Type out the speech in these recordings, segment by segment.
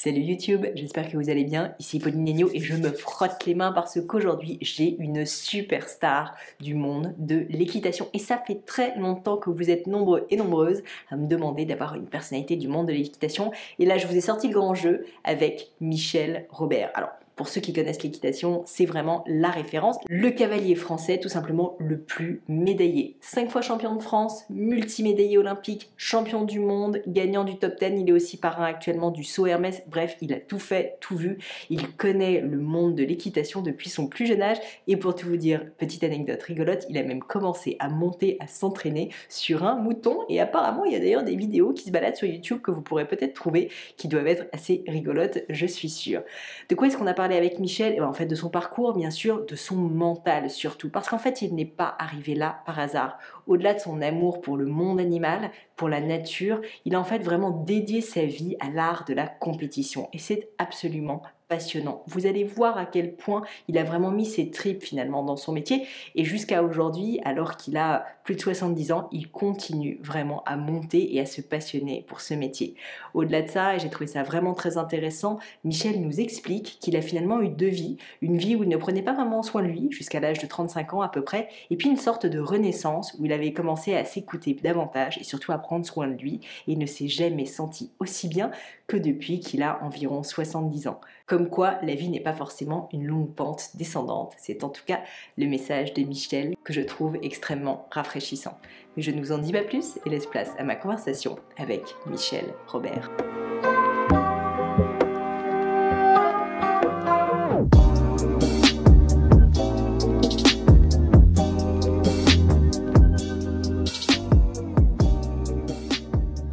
Salut YouTube, j'espère que vous allez bien, ici Pauline Legno et je me frotte les mains parce qu'aujourd'hui j'ai une superstar du monde de l'équitation et ça fait très longtemps que vous êtes nombreux et nombreuses à me demander d'avoir une personnalité du monde de l'équitation et là je vous ai sorti le grand jeu avec Michel Robert. Alors pour ceux qui connaissent l'équitation, c'est vraiment la référence. Le cavalier français, tout simplement le plus médaillé. 5 fois champion de France, multimédaillé olympique, champion du monde, gagnant du top 10. Il est aussi parrain actuellement du Saut Hermès. Bref, il a tout fait, tout vu. Il connaît le monde de l'équitation depuis son plus jeune âge. Et pour tout vous dire, petite anecdote rigolote, il a même commencé à monter, à s'entraîner sur un mouton. Et apparemment, il y a d'ailleurs des vidéos qui se baladent sur YouTube que vous pourrez peut-être trouver, qui doivent être assez rigolotes, je suis sûre. De quoi est-ce qu'on a parlé avec Michel? En fait, de son parcours, bien sûr, de son mental surtout. Parce qu'en fait, il n'est pas arrivé là par hasard. Au-delà de son amour pour le monde animal, pour la nature, il a en fait vraiment dédié sa vie à l'art de la compétition. Et c'est absolument passionnant. Vous allez voir à quel point il a vraiment mis ses tripes finalement dans son métier et jusqu'à aujourd'hui, alors qu'il a plus de 70 ans, il continue vraiment à monter et à se passionner pour ce métier. Au-delà de ça, et j'ai trouvé ça vraiment très intéressant, Michel nous explique qu'il a finalement eu deux vies, une vie où il ne prenait pas vraiment soin de lui jusqu'à l'âge de 35 ans à peu près, et puis une sorte de renaissance où il avait commencé à s'écouter davantage et surtout à prendre soin de lui et il ne s'est jamais senti aussi bien que depuis qu'il a environ 70 ans. Comme quoi, la vie n'est pas forcément une longue pente descendante. C'est en tout cas le message de Michel que je trouve extrêmement rafraîchissant. Mais je ne vous en dis pas plus et laisse place à ma conversation avec Michel Robert.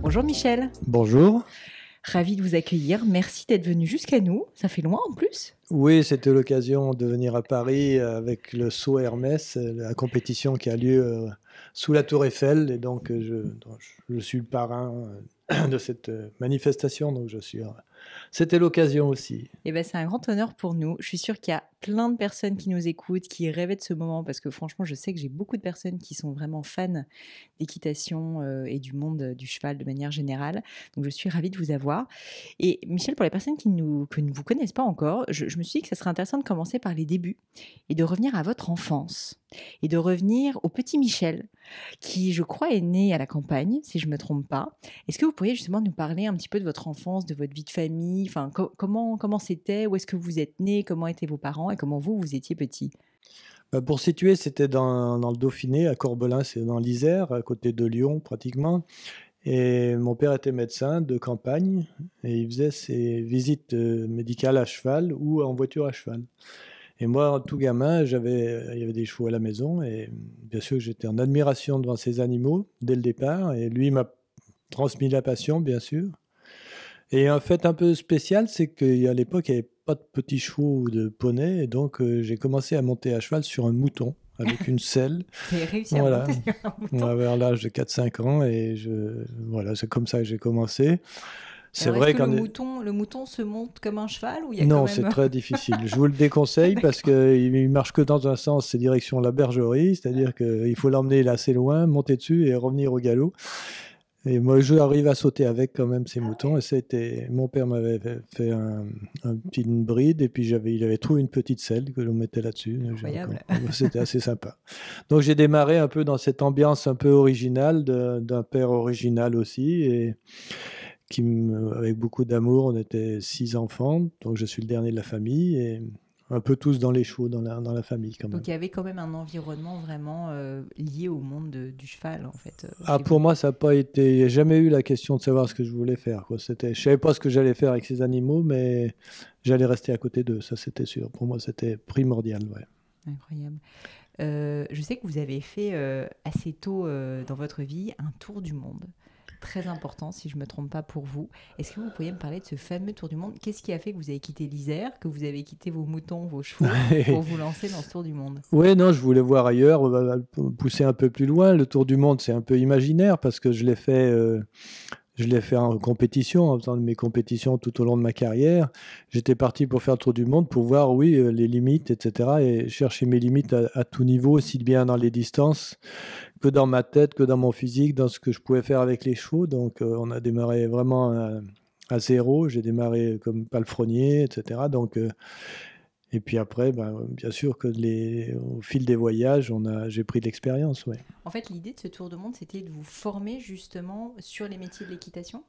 Bonjour Michel. Bonjour. Ravi de vous accueillir. Merci d'être venu jusqu'à nous. Ça fait loin en plus. Oui, c'était l'occasion de venir à Paris avec le Saut Hermès, la compétition qui a lieu sous la Tour Eiffel. Et donc, je suis le parrain de cette manifestation. Donc, c'était l'occasion aussi. Et ben, c'est un grand honneur pour nous. Je suis sûre qu'il y a plein de personnes qui nous écoutent, qui rêvaient de ce moment, parce que franchement, je sais que j'ai beaucoup de personnes qui sont vraiment fans d'équitation et du monde du cheval de manière générale. Donc, je suis ravie de vous avoir. Et Michel, pour les personnes qui ne vous connaissent pas encore, je me suis dit que ça serait intéressant de commencer par les débuts et de revenir à votre enfance et de revenir au petit Michel, qui, je crois, est né à la campagne, si je ne me trompe pas. Est-ce que vous pourriez justement nous parler un petit peu de votre enfance, de votre vie de famille, enfin, comment c'était, où est-ce que vous êtes né, comment étaient vos parents et comment vous étiez petit? Pour situer, c'était dans le Dauphiné, à Corbelin, c'est dans l'Isère, à côté de Lyon pratiquement. Et mon père était médecin de campagne et il faisait ses visites médicales à cheval ou en voiture à cheval. Et moi, tout gamin, il y avait des chevaux à la maison et bien sûr j'étais en admiration devant ces animaux dès le départ et lui m'a transmis la passion, bien sûr. Et un fait un peu spécial, c'est qu'à l'époque, il n'y avait pas de petits chevaux ou de poneys et donc j'ai commencé à monter à cheval sur un mouton avec une selle. Vous avez réussi à Voilà, monter sur un mouton. vers l'âge de 4-5 ans et voilà, c'est comme ça que j'ai commencé. C'est Alors, vrai est-ce que qu'en le mouton se monte comme un cheval ou il y a Non, quand c'est même... très difficile. Je vous le déconseille parce qu'il marche que dans un sens, c'est direction la bergerie, c'est-à-dire qu'il faut l'emmener assez loin, monter dessus et revenir au galop. Et moi, je arrive à sauter avec quand même ces moutons. Et mon père m'avait fait une bride et puis il avait trouvé une petite selle que l'on mettait là-dessus. Incroyable. C'était assez sympa. Donc j'ai démarré un peu dans cette ambiance un peu originale d'un père original aussi et avec beaucoup d'amour. On était 6 enfants, donc je suis le dernier de la famille et un peu tous dans les chevaux dans la famille quand même. Donc il y avait quand même un environnement vraiment lié au monde du cheval en fait. Pour moi, ça n'a pas été. J'ai jamais eu la question de savoir ce que je voulais faire, quoi. Je savais pas ce que j'allais faire avec ces animaux, mais j'allais rester à côté d'eux, ça c'était sûr. Pour moi, c'était primordial. Ouais. Incroyable. Je sais que vous avez fait assez tôt dans votre vie un tour du monde. Très important, si je ne me trompe pas pour vous. Est-ce que vous pourriez me parler de ce fameux tour du monde? Qu'est-ce qui a fait que vous avez quitté l'Isère, que vous avez quitté vos moutons, vos chevaux, pour vous lancer dans ce tour du monde? Oui, non, je voulais voir ailleurs, pousser un peu plus loin. Le tour du monde, c'est un peu imaginaire parce que je l'ai fait en compétition, en faisant mes compétitions tout au long de ma carrière. J'étais parti pour faire le tour du monde, pour voir, oui, les limites, etc. Et chercher mes limites à tout niveau, aussi bien dans les distances que dans ma tête, que dans mon physique, dans ce que je pouvais faire avec les chevaux. Donc, on a démarré vraiment à zéro. J'ai démarré comme palefrenier, etc. Donc, et puis après, bien sûr que au fil des voyages, j'ai pris de l'expérience. Ouais. En fait, l'idée de ce tour de monde, c'était de vous former justement sur les métiers de l'équitation.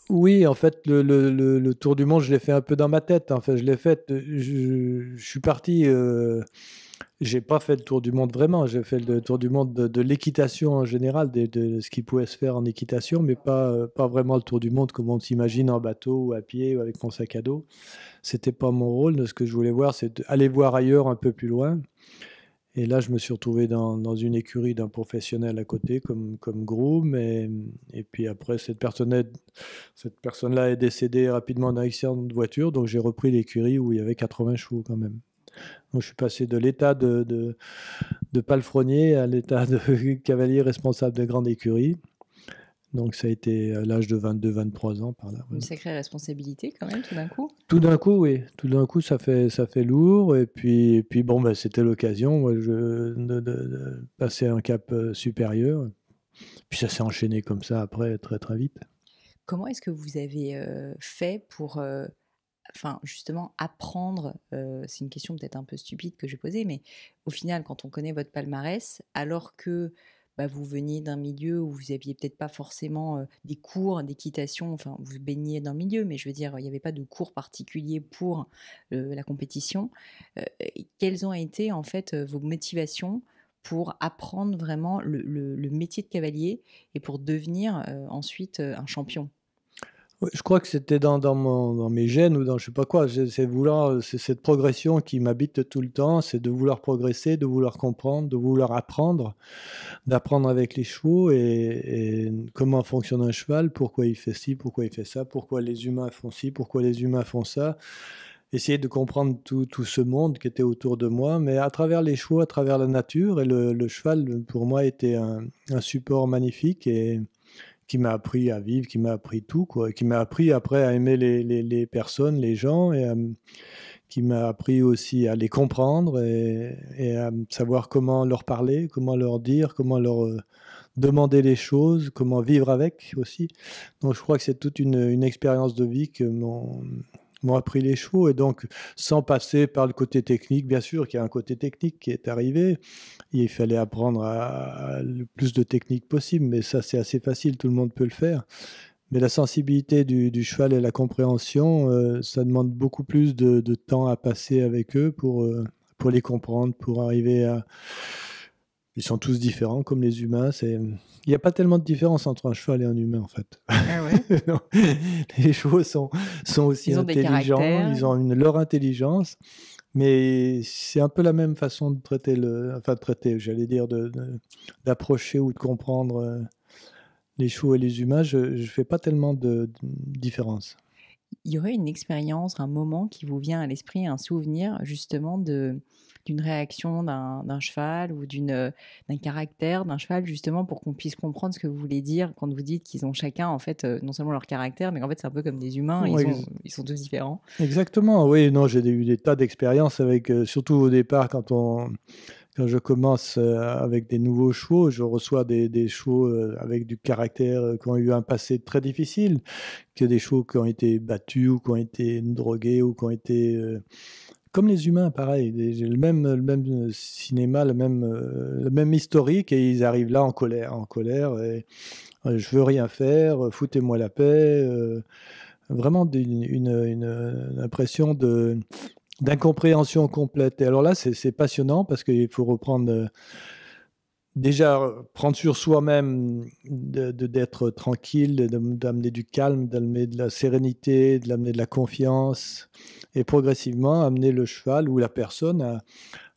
Oui, en fait, le tour du monde, je l'ai fait un peu dans ma tête. Enfin, je l'ai fait. Je suis parti. J'ai pas fait le tour du monde vraiment. J'ai fait le tour du monde de l'équitation en général, de ce qui pouvait se faire en équitation, mais pas vraiment le tour du monde comme on s'imagine en bateau ou à pied ou avec mon sac à dos. C'était pas mon rôle. Ce que je voulais voir, c'est aller voir ailleurs un peu plus loin. Et là, je me suis retrouvé dans une écurie d'un professionnel à côté, comme groom. Et puis après, cette personne-là est décédée rapidement d'un accident de voiture. Donc, j'ai repris l'écurie où il y avait 80 chevaux quand même. Donc, je suis passé de l'état de palefrenier à l'état de cavalier responsable de grande écurie. Donc, ça a été à l'âge de 22-23 ans par là. Une sacrée responsabilité quand même, tout d'un coup. Tout d'un coup, oui. Tout d'un coup, ça fait lourd. Et puis bon, c'était l'occasion de passer un cap supérieur. Puis ça s'est enchaîné comme ça après, très très vite. Comment est-ce que vous avez fait pour, justement apprendre, c'est une question peut-être un peu stupide que je vais poser, mais au final, quand on connaît votre palmarès, alors que vous veniez d'un milieu où vous aviez peut-être pas forcément des cours d'équitation, enfin vous baigniez dans le milieu, mais je veux dire, il n'y avait pas de cours particuliers pour la compétition. Quelles ont été en fait vos motivations pour apprendre vraiment le métier de cavalier et pour devenir ensuite un champion? Ouais, je crois que c'était dans mes gènes ou dans je sais pas quoi. C'est cette progression qui m'habite tout le temps. C'est de vouloir progresser, de vouloir comprendre, de vouloir apprendre, d'apprendre avec les chevaux et comment fonctionne un cheval, pourquoi il fait ci, pourquoi il fait ça, pourquoi les humains font ci, pourquoi les humains font ça. Essayer de comprendre tout ce monde qui était autour de moi, mais à travers les chevaux, à travers la nature. Et le cheval, pour moi, était un support magnifique et qui m'a appris à vivre, qui m'a appris tout, quoi, qui m'a appris après à aimer les personnes, les gens, qui m'a appris aussi à les comprendre et à savoir comment leur parler, comment leur dire, comment leur demander les choses, comment vivre avec aussi. Donc je crois que c'est toute une expérience de vie que m'ont appris les chevaux, et donc sans passer par le côté technique, bien sûr qu'il y a un côté technique qui est arrivé, il fallait apprendre le plus de technique possible, mais ça c'est assez facile, tout le monde peut le faire. Mais la sensibilité du cheval et la compréhension, ça demande beaucoup plus de temps à passer avec eux pour les comprendre, pour arriver à... Ils sont tous différents comme les humains. Il n'y a pas tellement de différence entre un cheval et un humain en fait. Ah ouais? Non. Les chevaux sont aussi Ils ont des intelligents, caractères. ils ont leur intelligence, mais c'est un peu la même façon de traiter j'allais dire d'approcher ou de comprendre les chevaux et les humains. Je ne fais pas tellement de différence. Il y aurait une expérience, un moment qui vous vient à l'esprit, un souvenir justement d'une réaction d'un cheval ou d'un caractère d'un cheval, justement pour qu'on puisse comprendre ce que vous voulez dire quand vous dites qu'ils ont chacun en fait non seulement leur caractère, mais qu'en fait c'est un peu comme des humains, ils sont tous différents. Exactement, oui, non, j'ai eu des tas d'expériences avec, surtout au départ quand je commence avec des nouveaux chevaux, je reçois des chevaux avec du caractère, qui ont eu un passé très difficile, que des chevaux qui ont été battus ou qui ont été drogués ou qui ont été... comme les humains, pareil, j'ai le même cinéma, le même historique, et ils arrivent là en colère, et je veux rien faire, foutez-moi la paix, vraiment une impression d'incompréhension complète. Et alors là, c'est passionnant parce qu'il faut reprendre, déjà prendre sur soi-même d'être tranquille, d'amener du calme, d'amener de la sérénité, d'amener de la confiance, et progressivement amener le cheval ou la personne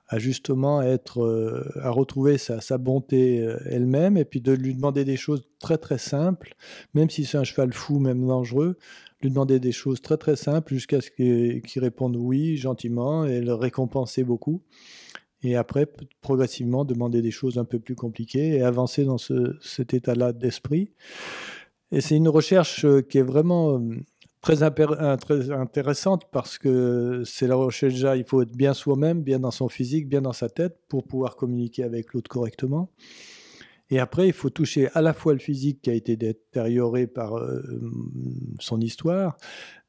à justement à retrouver sa bonté elle-même, et puis de lui demander des choses très très simples, même si c'est un cheval fou, même dangereux, lui demander des choses très très simples jusqu'à ce qu'il réponde oui, gentiment, et le récompenser beaucoup. Et après, progressivement, demander des choses un peu plus compliquées et avancer dans cet état-là d'esprit. Et c'est une recherche qui est vraiment très intéressante, parce que c'est la recherche, déjà, il faut être bien soi-même, bien dans son physique, bien dans sa tête pour pouvoir communiquer avec l'autre correctement. Et après, il faut toucher à la fois le physique qui a été détérioré par son histoire,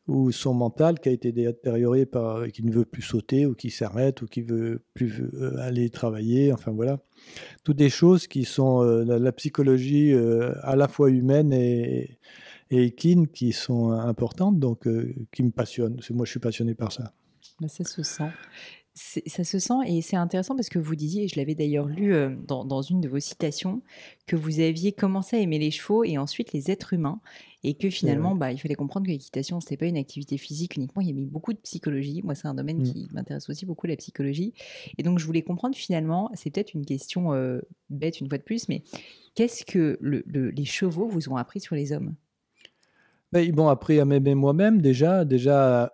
ou son mental qui a été détérioré par qui ne veut plus sauter, ou qui s'arrête, ou qui veut plus aller travailler. Enfin voilà, toutes des choses qui sont la psychologie à la fois humaine et équine qui sont importantes, donc qui me passionnent. Parce que moi, je suis passionné par ça. Bah, ça se sent. Ça se sent et c'est intéressant parce que vous disiez, et je l'avais d'ailleurs lu dans une de vos citations, que vous aviez commencé à aimer les chevaux et ensuite les êtres humains et que finalement, il fallait comprendre que l'équitation, ce n'était pas une activité physique uniquement, il y avait beaucoup de psychologie. Moi, c'est un domaine qui m'intéresse aussi beaucoup, la psychologie. Et donc, je voulais comprendre finalement, c'est peut-être une question bête une fois de plus, mais qu'est-ce que les chevaux vous ont appris sur les hommes ? Mais ils m'ont appris à m'aimer moi-même déjà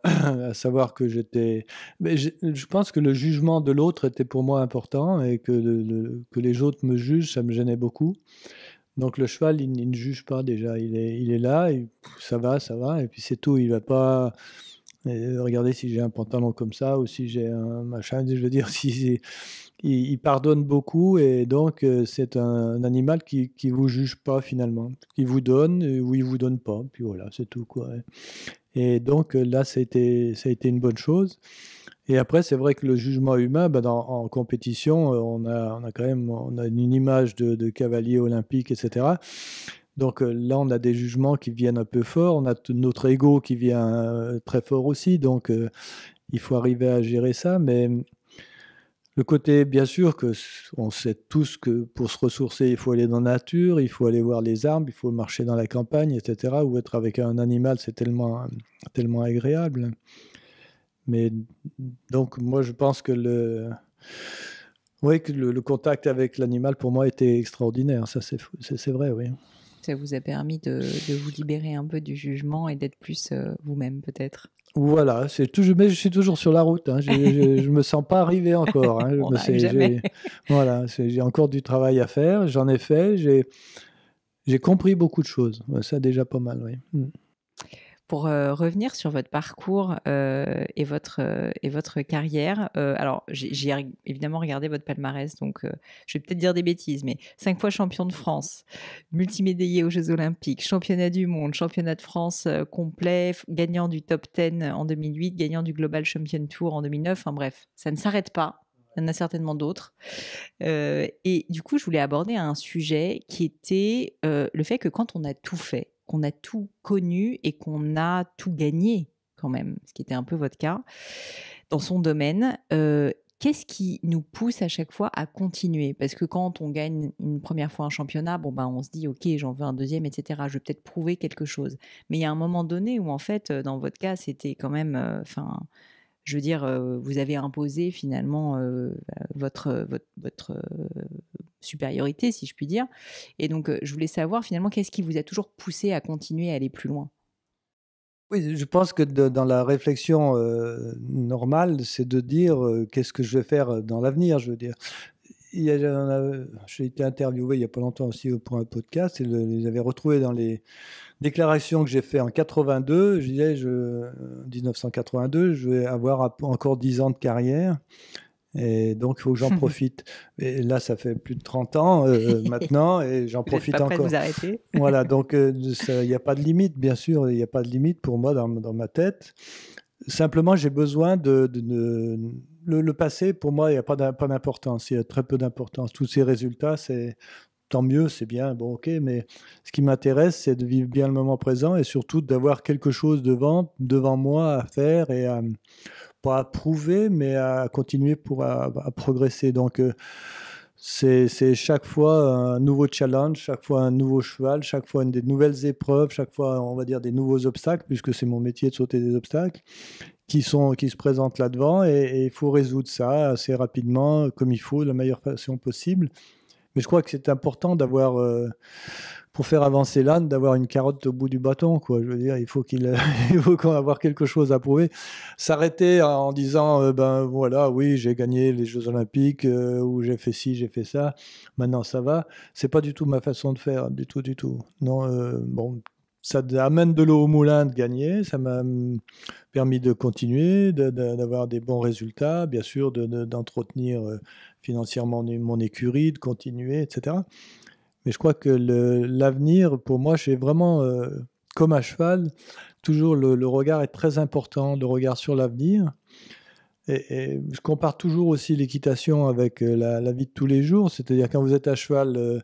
à savoir que j'étais. Mais je pense que le jugement de l'autre était pour moi important et que les autres me jugent, ça me gênait beaucoup. Donc le cheval, il ne juge pas déjà, il est là, et ça va, et puis c'est tout. Il va pas regarder si j'ai un pantalon comme ça ou si j'ai un machin. Je veux dire, il pardonne beaucoup, et donc c'est un animal qui vous juge pas finalement. Il vous donne ou il vous donne pas, puis voilà, c'est tout quoi. Et donc là, ça a été une bonne chose. Et après, c'est vrai que le jugement humain, en compétition, on a quand même une image de cavalier olympique, etc. Donc là, on a des jugements qui viennent un peu forts, on a notre ego qui vient très fort aussi, donc il faut arriver à gérer ça. Mais le côté, bien sûr, on sait tous que pour se ressourcer, il faut aller dans la nature, il faut aller voir les arbres, il faut marcher dans la campagne, etc. Ou être avec un animal, c'est tellement, tellement agréable. Mais donc, moi, je pense que le contact avec l'animal, pour moi, était extraordinaire. Ça, c'est vrai, oui. Ça vous a permis de vous libérer un peu du jugement et d'être plus vous-même, peut-être. Voilà, mais je suis toujours sur la route. Hein. Je ne me sens pas arrivé encore. Hein. On n'arrive jamais. Voilà, j'ai encore du travail à faire. J'en ai fait. J'ai compris beaucoup de choses. Ça, déjà pas mal, oui. Pour revenir sur votre parcours et votre carrière, alors j'ai évidemment regardé votre palmarès, donc je vais peut-être dire des bêtises, mais 5 fois champion de France, multimédaillé aux Jeux Olympiques, championnat du monde, championnat de France complet, gagnant du top 10 en 2008, gagnant du Global Champion Tour en 2009, enfin bref, ça ne s'arrête pas. Il y en a certainement d'autres. Et du coup, je voulais aborder un sujet qui était le fait que quand on a tout fait, qu'on a tout connu et qu'on a tout gagné quand même, ce qui était un peu votre cas, dans son domaine, qu'est-ce qui nous pousse à chaque fois à continuer ? Parce que quand on gagne une première fois un championnat, on se dit « Ok, j'en veux un deuxième, etc. Je vais peut-être prouver quelque chose. » Mais il y a un moment donné où, en fait, dans votre cas, c'était quand même... je veux dire, vous avez imposé finalement votre supériorité, si je puis dire. Et donc, je voulais savoir finalement qu'est-ce qui vous a toujours poussé à continuer à aller plus loin ? Oui, je pense que dans la réflexion normale, c'est de dire qu'est-ce que je vais faire dans l'avenir, je veux dire. J'ai été interviewé il n'y a pas longtemps aussi pour un podcast, et j'avais retrouvé dans les déclaration que j'ai fait en 82, je disais, 1982, je vais avoir encore 10 ans de carrière, et donc il faut que j'en profite. Et là, ça fait plus de 30 ans maintenant, et j'en profite encore. Vous êtes pas prêt de vous arrêter ? Voilà, donc il n'y a pas de limite, bien sûr, il n'y a pas de limite pour moi dans ma tête. Simplement, j'ai besoin le passé, pour moi, il n'y a pas d'importance, il y a très peu d'importance. Tous ces résultats, c'est... Tant mieux, c'est bien, bon ok, mais ce qui m'intéresse, c'est de vivre bien le moment présent, et surtout d'avoir quelque chose devant moi à faire, et pas à prouver, mais à continuer à progresser. Donc c'est chaque fois un nouveau challenge, chaque fois un nouveau cheval, chaque fois des nouvelles épreuves, chaque fois, on va dire, des nouveaux obstacles, puisque c'est mon métier de sauter des obstacles qui se présentent là-devant, et il faut résoudre ça assez rapidement, comme il faut, de la meilleure façon possible. Mais je crois que c'est important d'avoir, pour faire avancer l'âne, d'avoir une carotte au bout du bâton, quoi. Je veux dire, il faut il faut qu'on avoir quelque chose à prouver. S'arrêter en disant, voilà, oui, j'ai gagné les Jeux Olympiques, ou j'ai fait ci, j'ai fait ça, maintenant ça va. C'est pas du tout ma façon de faire, du tout, du tout. Non, bon, ça amène de l'eau au moulin de gagner, ça m'a permis de continuer, d'avoir des bons résultats, bien sûr, d'entretenir financièrement mon écurie, de continuer, etc. Mais je crois que l'avenir, pour moi, c'est vraiment comme à cheval, toujours le regard est très important, le regard sur l'avenir. Et je compare toujours aussi l'équitation avec la vie de tous les jours, c'est-à-dire quand vous êtes à cheval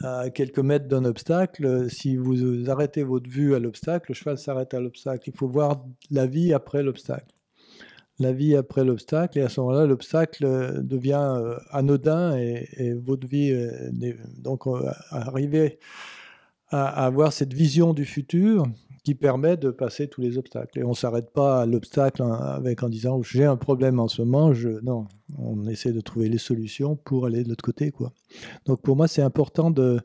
à quelques mètres d'un obstacle, si vous arrêtez votre vue à l'obstacle, le cheval s'arrête à l'obstacle. Il faut voir la vie après l'obstacle. La vie après l'obstacle, et à ce moment-là, l'obstacle devient anodin et votre vie. Donc, arriver à avoir cette vision du futur qui permet de passer tous les obstacles. Et on ne s'arrête pas à l'obstacle en disant j'ai un problème en ce moment. Non, on essaie de trouver les solutions pour aller de l'autre côté, quoi. Donc pour moi, c'est important de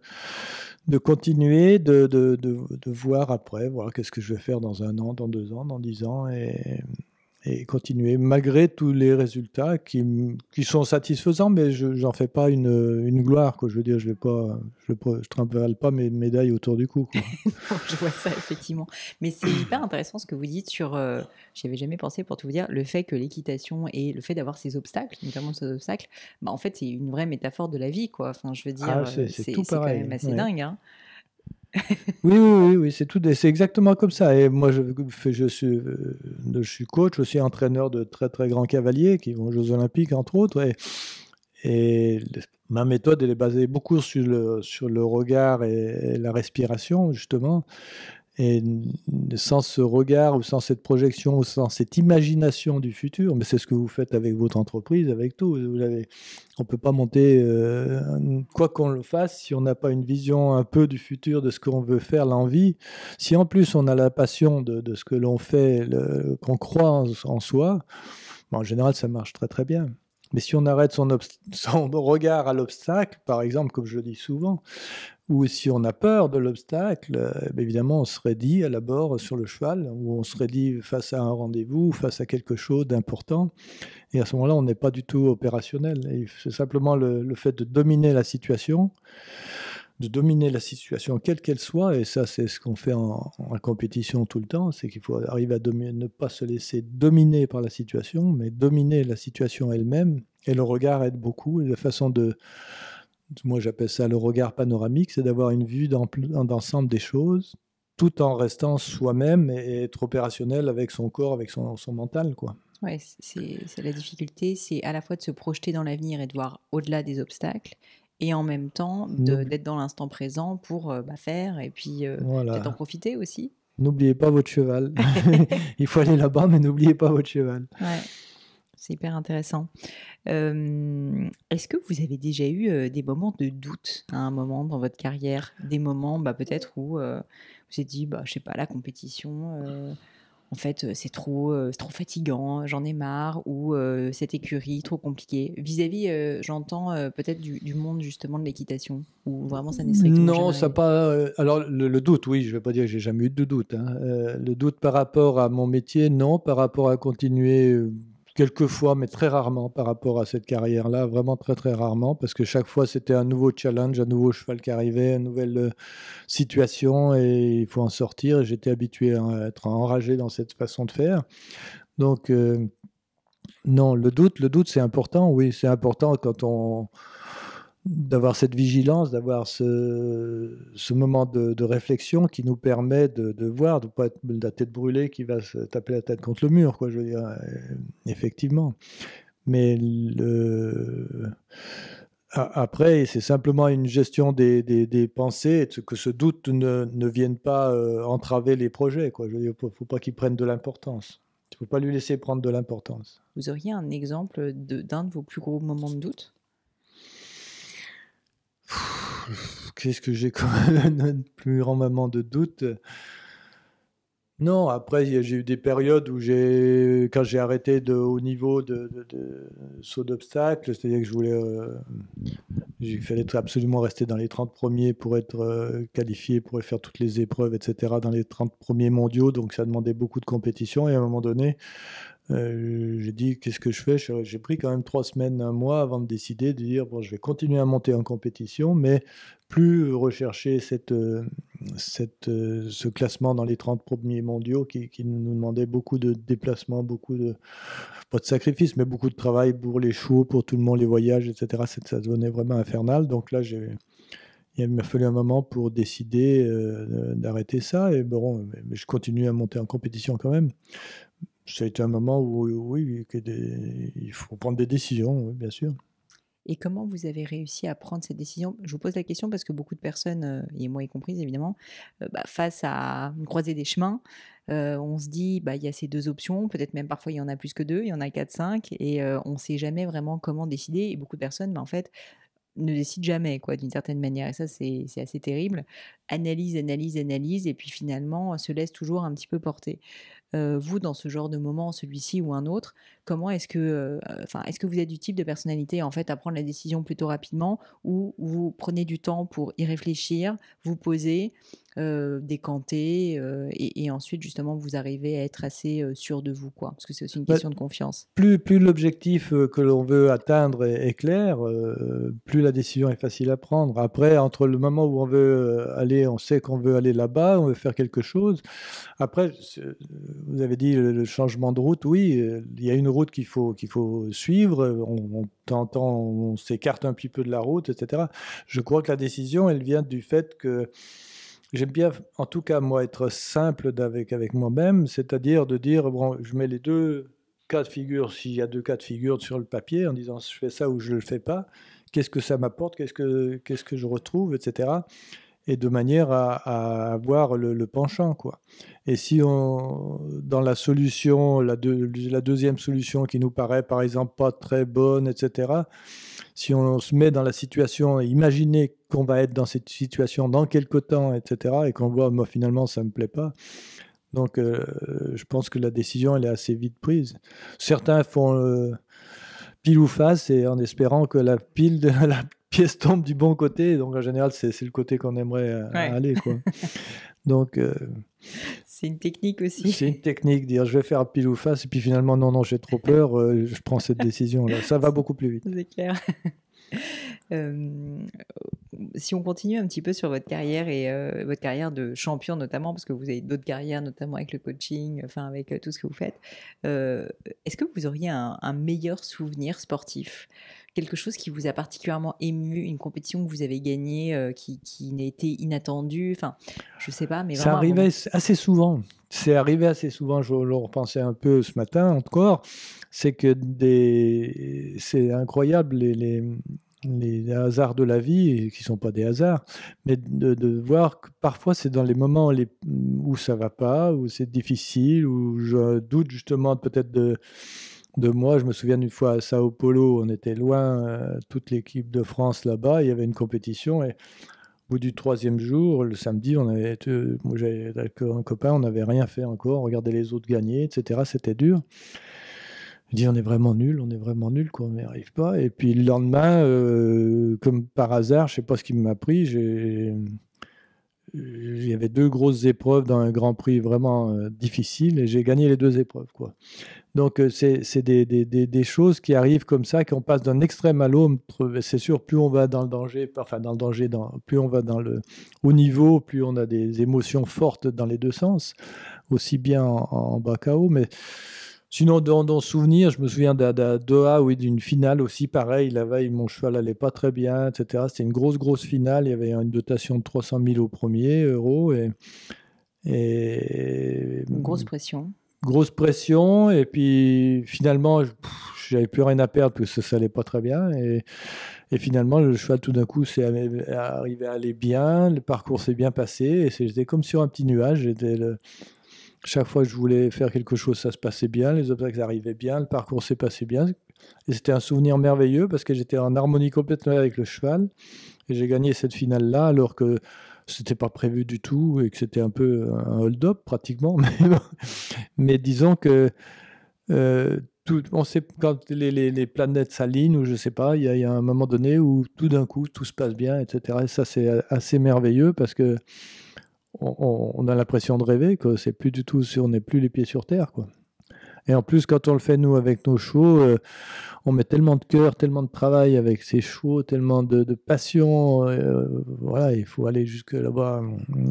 continuer, de voir après, voir qu'est-ce que je vais faire dans 1 an, dans 2 ans, dans 10 ans, et continuer, malgré tous les résultats qui sont satisfaisants, mais je n'en fais pas une gloire, quoi. Je veux dire, je trimballe pas mes médailles autour du cou, quoi. Non, je vois ça effectivement. Mais c'est hyper intéressant ce que vous dites sur, j'y avais jamais pensé pour tout vous dire, le fait que l'équitation et le fait d'avoir ces obstacles, notamment ces obstacles, bah, en fait, c'est une vraie métaphore de la vie, quoi. Enfin, je veux dire, Ah, c'est tout c'est quand pareil, même assez ouais. dingue, hein. Oui, c'est exactement comme ça. Et moi, je suis coach, aussi entraîneur de très très grands cavaliers qui vont aux Jeux Olympiques, entre autres. Et ma méthode, elle est basée beaucoup sur le regard et la respiration, justement. Et sans ce regard ou sans cette projection ou sans cette imagination du futur, mais c'est ce que vous faites avec votre entreprise, avec tout. On ne peut pas monter, quoi qu'on le fasse, si on n'a pas une vision un peu du futur, de ce qu'on veut faire, l'envie. Si en plus on a la passion de ce que l'on fait, qu'on croit en soi, bon, en général ça marche très très bien. Mais si on arrête son regard à l'obstacle, par exemple, comme je le dis souvent, ou si on a peur de l'obstacle, évidemment, on se raidit à l'abord sur le cheval, ou on se raidit face à un rendez-vous, face à quelque chose d'important. Et à ce moment-là, on n'est pas du tout opérationnel. Et c'est simplement le fait de dominer la situation, quelle qu'elle soit. Et ça, c'est ce qu'on fait en compétition tout le temps, c'est qu'il faut arriver à ne pas se laisser dominer par la situation, mais dominer la situation elle-même. Et le regard aide beaucoup. Et la façon moi j'appelle ça le regard panoramique, c'est d'avoir une vue d'ensemble des choses, tout en restant soi-même et être opérationnel avec son corps, avec son mental, quoi. Ouais, c'est la difficulté, c'est à la fois de se projeter dans l'avenir et de voir au-delà des obstacles, et en même temps N'oublie- d'être dans l'instant présent pour bah, faire, et puis peut-être en Voilà. profiter aussi. N'oubliez pas votre cheval. Il faut aller là-bas, mais n'oubliez pas votre cheval. Ouais, c'est hyper intéressant. Est-ce que vous avez déjà eu des moments de doute à un moment dans votre carrière? Des moments bah, peut-être où vous vous êtes dit, bah, je sais pas, la compétition, en fait, c'est trop fatigant, j'en ai marre, ou cette écurie, trop compliquée. Vis-à-vis, j'entends peut-être du monde justement de l'équitation, où vraiment ça n'est strictement jamais Non, ça arrivé. pas. Alors le doute, oui, je vais pas dire que j'ai jamais eu de doute, hein. Le doute par rapport à mon métier, non. Par rapport à continuer, quelquefois, mais très rarement, par rapport à cette carrière-là, vraiment très très rarement, parce que chaque fois c'était un nouveau challenge, un nouveau cheval qui arrivait, une nouvelle situation, et il faut en sortir. Et j'étais habitué à être enragé dans cette façon de faire. Donc non, le doute, c'est important. Oui, c'est important quand on d'avoir cette vigilance, d'avoir ce moment de réflexion qui nous permet de voir, de ne pas être la tête brûlée qui va se taper la tête contre le mur, quoi, je veux dire, effectivement. Mais après, c'est simplement une gestion des pensées, et que ce doute ne vienne pas entraver les projets, quoi. Je veux dire, faut pas qu'il prenne de l'importance. Il ne faut pas lui laisser prendre de l'importance. Vous auriez un exemple d'un de vos plus gros moments de doute? Qu'est-ce que j'ai comme un plus grand moment de doute? Non, après, j'ai eu des périodes où quand j'ai arrêté de haut niveau de saut d'obstacle, c'est-à-dire que il fallait absolument rester dans les 30 premiers pour être qualifié, pour faire toutes les épreuves, etc., dans les 30 premiers mondiaux, donc ça demandait beaucoup de compétition. Et à un moment donné, j'ai dit, qu'est-ce que je fais? J'ai pris quand même 3 semaines, 1 mois avant de décider, de dire, bon, je vais continuer à monter en compétition, mais plus rechercher ce classement dans les 30 premiers mondiaux qui nous demandait beaucoup de déplacements, pas de sacrifices, mais beaucoup de travail pour les shows, pour tout le monde, les voyages, etc. Ça devenait vraiment infernal. Donc là, il m'a fallu un moment pour décider d'arrêter ça. Et bon, mais je continue à monter en compétition quand même. Ça a été un moment où, oui, il faut prendre des décisions, oui, bien sûr. Et comment vous avez réussi à prendre cette décision? Je vous pose la question parce que beaucoup de personnes, et moi y comprise évidemment, face à une croisée des chemins, on se dit: «Bah, il y a ces 2 options», peut-être même parfois il y en a plus que 2, il y en a 4, 5, et on ne sait jamais vraiment comment décider, et beaucoup de personnes, en fait, ne décident jamais quoi, d'une certaine manière, et ça c'est assez terrible. Analyse, analyse, analyse, et puis finalement, se laisse toujours un petit peu porter. Vous, dans ce genre de moment, celui-ci ou un autre, comment est-ce que, est-ce que vous êtes du type de personnalité, en fait, à prendre la décision plutôt rapidement, ou vous prenez du temps pour y réfléchir, vous poser, décanter, et ensuite justement vous arrivez à être assez, sûr de vous, quoi? Parce que c'est aussi une Bah, question de confiance. plus l'objectif que l'on veut atteindre est clair, plus la décision est facile à prendre. Après, entre le moment où on veut aller, on sait qu'on veut aller là-bas, on veut faire quelque chose. Après, vous avez dit le changement de route. Oui, il y a une route qu'il faut suivre. On s'écarte un petit peu de la route, etc. Je crois que la décision, elle vient du fait que j'aime bien, en tout cas, moi, être simple avec moi-même, c'est-à-dire de dire, bon, je mets les deux cas de figure, s'il y a deux cas de figure sur le papier, en disant je fais ça ou je ne le fais pas, qu'est-ce que ça m'apporte, qu'est-ce que je retrouve, etc. Et de manière à avoir le penchant, quoi. Et si dans la solution, la deuxième solution qui nous paraît, par exemple, pas très bonne, etc., si on se met dans la situation, imaginer qu'on va être dans cette situation dans quelque temps, etc., et qu'on voit, moi, finalement, ça ne me plaît pas. Donc, je pense que la décision, elle est assez vite prise. Certains font pile ou face, et en espérant que la pièce tombe du bon côté. Donc, en général, c'est le côté qu'on aimerait Ouais. aller, quoi. Donc, C'est une technique aussi. c'est une technique, dire je vais faire pile ou face, et puis finalement, non, j'ai trop peur, je prends cette décision-là. Ça va beaucoup plus vite. C'est clair. Hem, Si on continue un petit peu sur votre carrière, et votre carrière de champion notamment, parce que vous avez d'autres carrières, notamment avec le coaching, enfin avec, tout ce que vous faites. Est-ce que vous auriez un meilleur souvenir sportif? Quelque chose qui vous a particulièrement ému, une compétition que vous avez gagnée, qui n'a été inattendue? Enfin, je sais pas, mais Ça vraiment un moment. arrivait assez souvent. C'est arrivé assez souvent. Je repensais un peu ce matin encore. C'est que c'est incroyable les hasards de la vie, qui ne sont pas des hasards, mais de voir que parfois c'est dans les moments où ça va pas, où c'est difficile, où je doute justement peut-être de moi. Je me souviens d'une fois à Sao Paulo, on était loin, toute l'équipe de France là-bas, il y avait une compétition, et au bout du troisième jour, le samedi, moi j'avais avec un copain, on n'avait rien fait encore, on regardait les autres gagner, etc. C'était dur. Je dis on est vraiment nul, quoi, on n'y arrive pas. Et puis le lendemain, comme par hasard, je ne sais pas ce qui m'a pris, il y avait deux grosses épreuves dans un Grand Prix vraiment difficile, et j'ai gagné les deux épreuves, quoi. Donc, c'est des choses qui arrivent comme ça, qu'on passe d'un extrême à l'autre. C'est sûr, plus on va dans le danger, enfin dans le danger, plus on va dans le haut niveau, plus on a des émotions fortes dans les deux sens, aussi bien en bas KO. Mais sinon, dans souvenir, je me souviens de Doha, oui, d'une finale aussi, pareil. La veille, mon cheval n'allait pas très bien, etc. C'était une grosse finale. Il y avait une dotation de 300 000 au premier euro. Et Une grosse pression. grosse pression, et puis finalement, j'avais plus rien à perdre parce que ça allait pas très bien, et finalement, le cheval, tout d'un coup, c'est arrivé à aller bien, le parcours s'est bien passé, et j'étais comme sur un petit nuage. Chaque fois que je voulais faire quelque chose, ça se passait bien, les obstacles arrivaient bien, le parcours s'est passé bien, et c'était un souvenir merveilleux parce que j'étais en harmonie complètement avec le cheval, et j'ai gagné cette finale-là alors que c'était pas prévu du tout, et que c'était un peu un hold-up pratiquement. Mais disons que on sait, quand les planètes s'alignent, ou je sais pas, il y a un moment donné où tout d'un coup tout se passe bien, etc. Et ça, c'est assez merveilleux parce que on a l'impression de rêver, que c'est plus du tout, on n'est plus les pieds sur terre, quoi. Et en plus, quand on le fait, nous, avec nos chevaux, on met tellement de cœur, tellement de travail avec ces chevaux, tellement de passion. Voilà, il faut aller jusque là-bas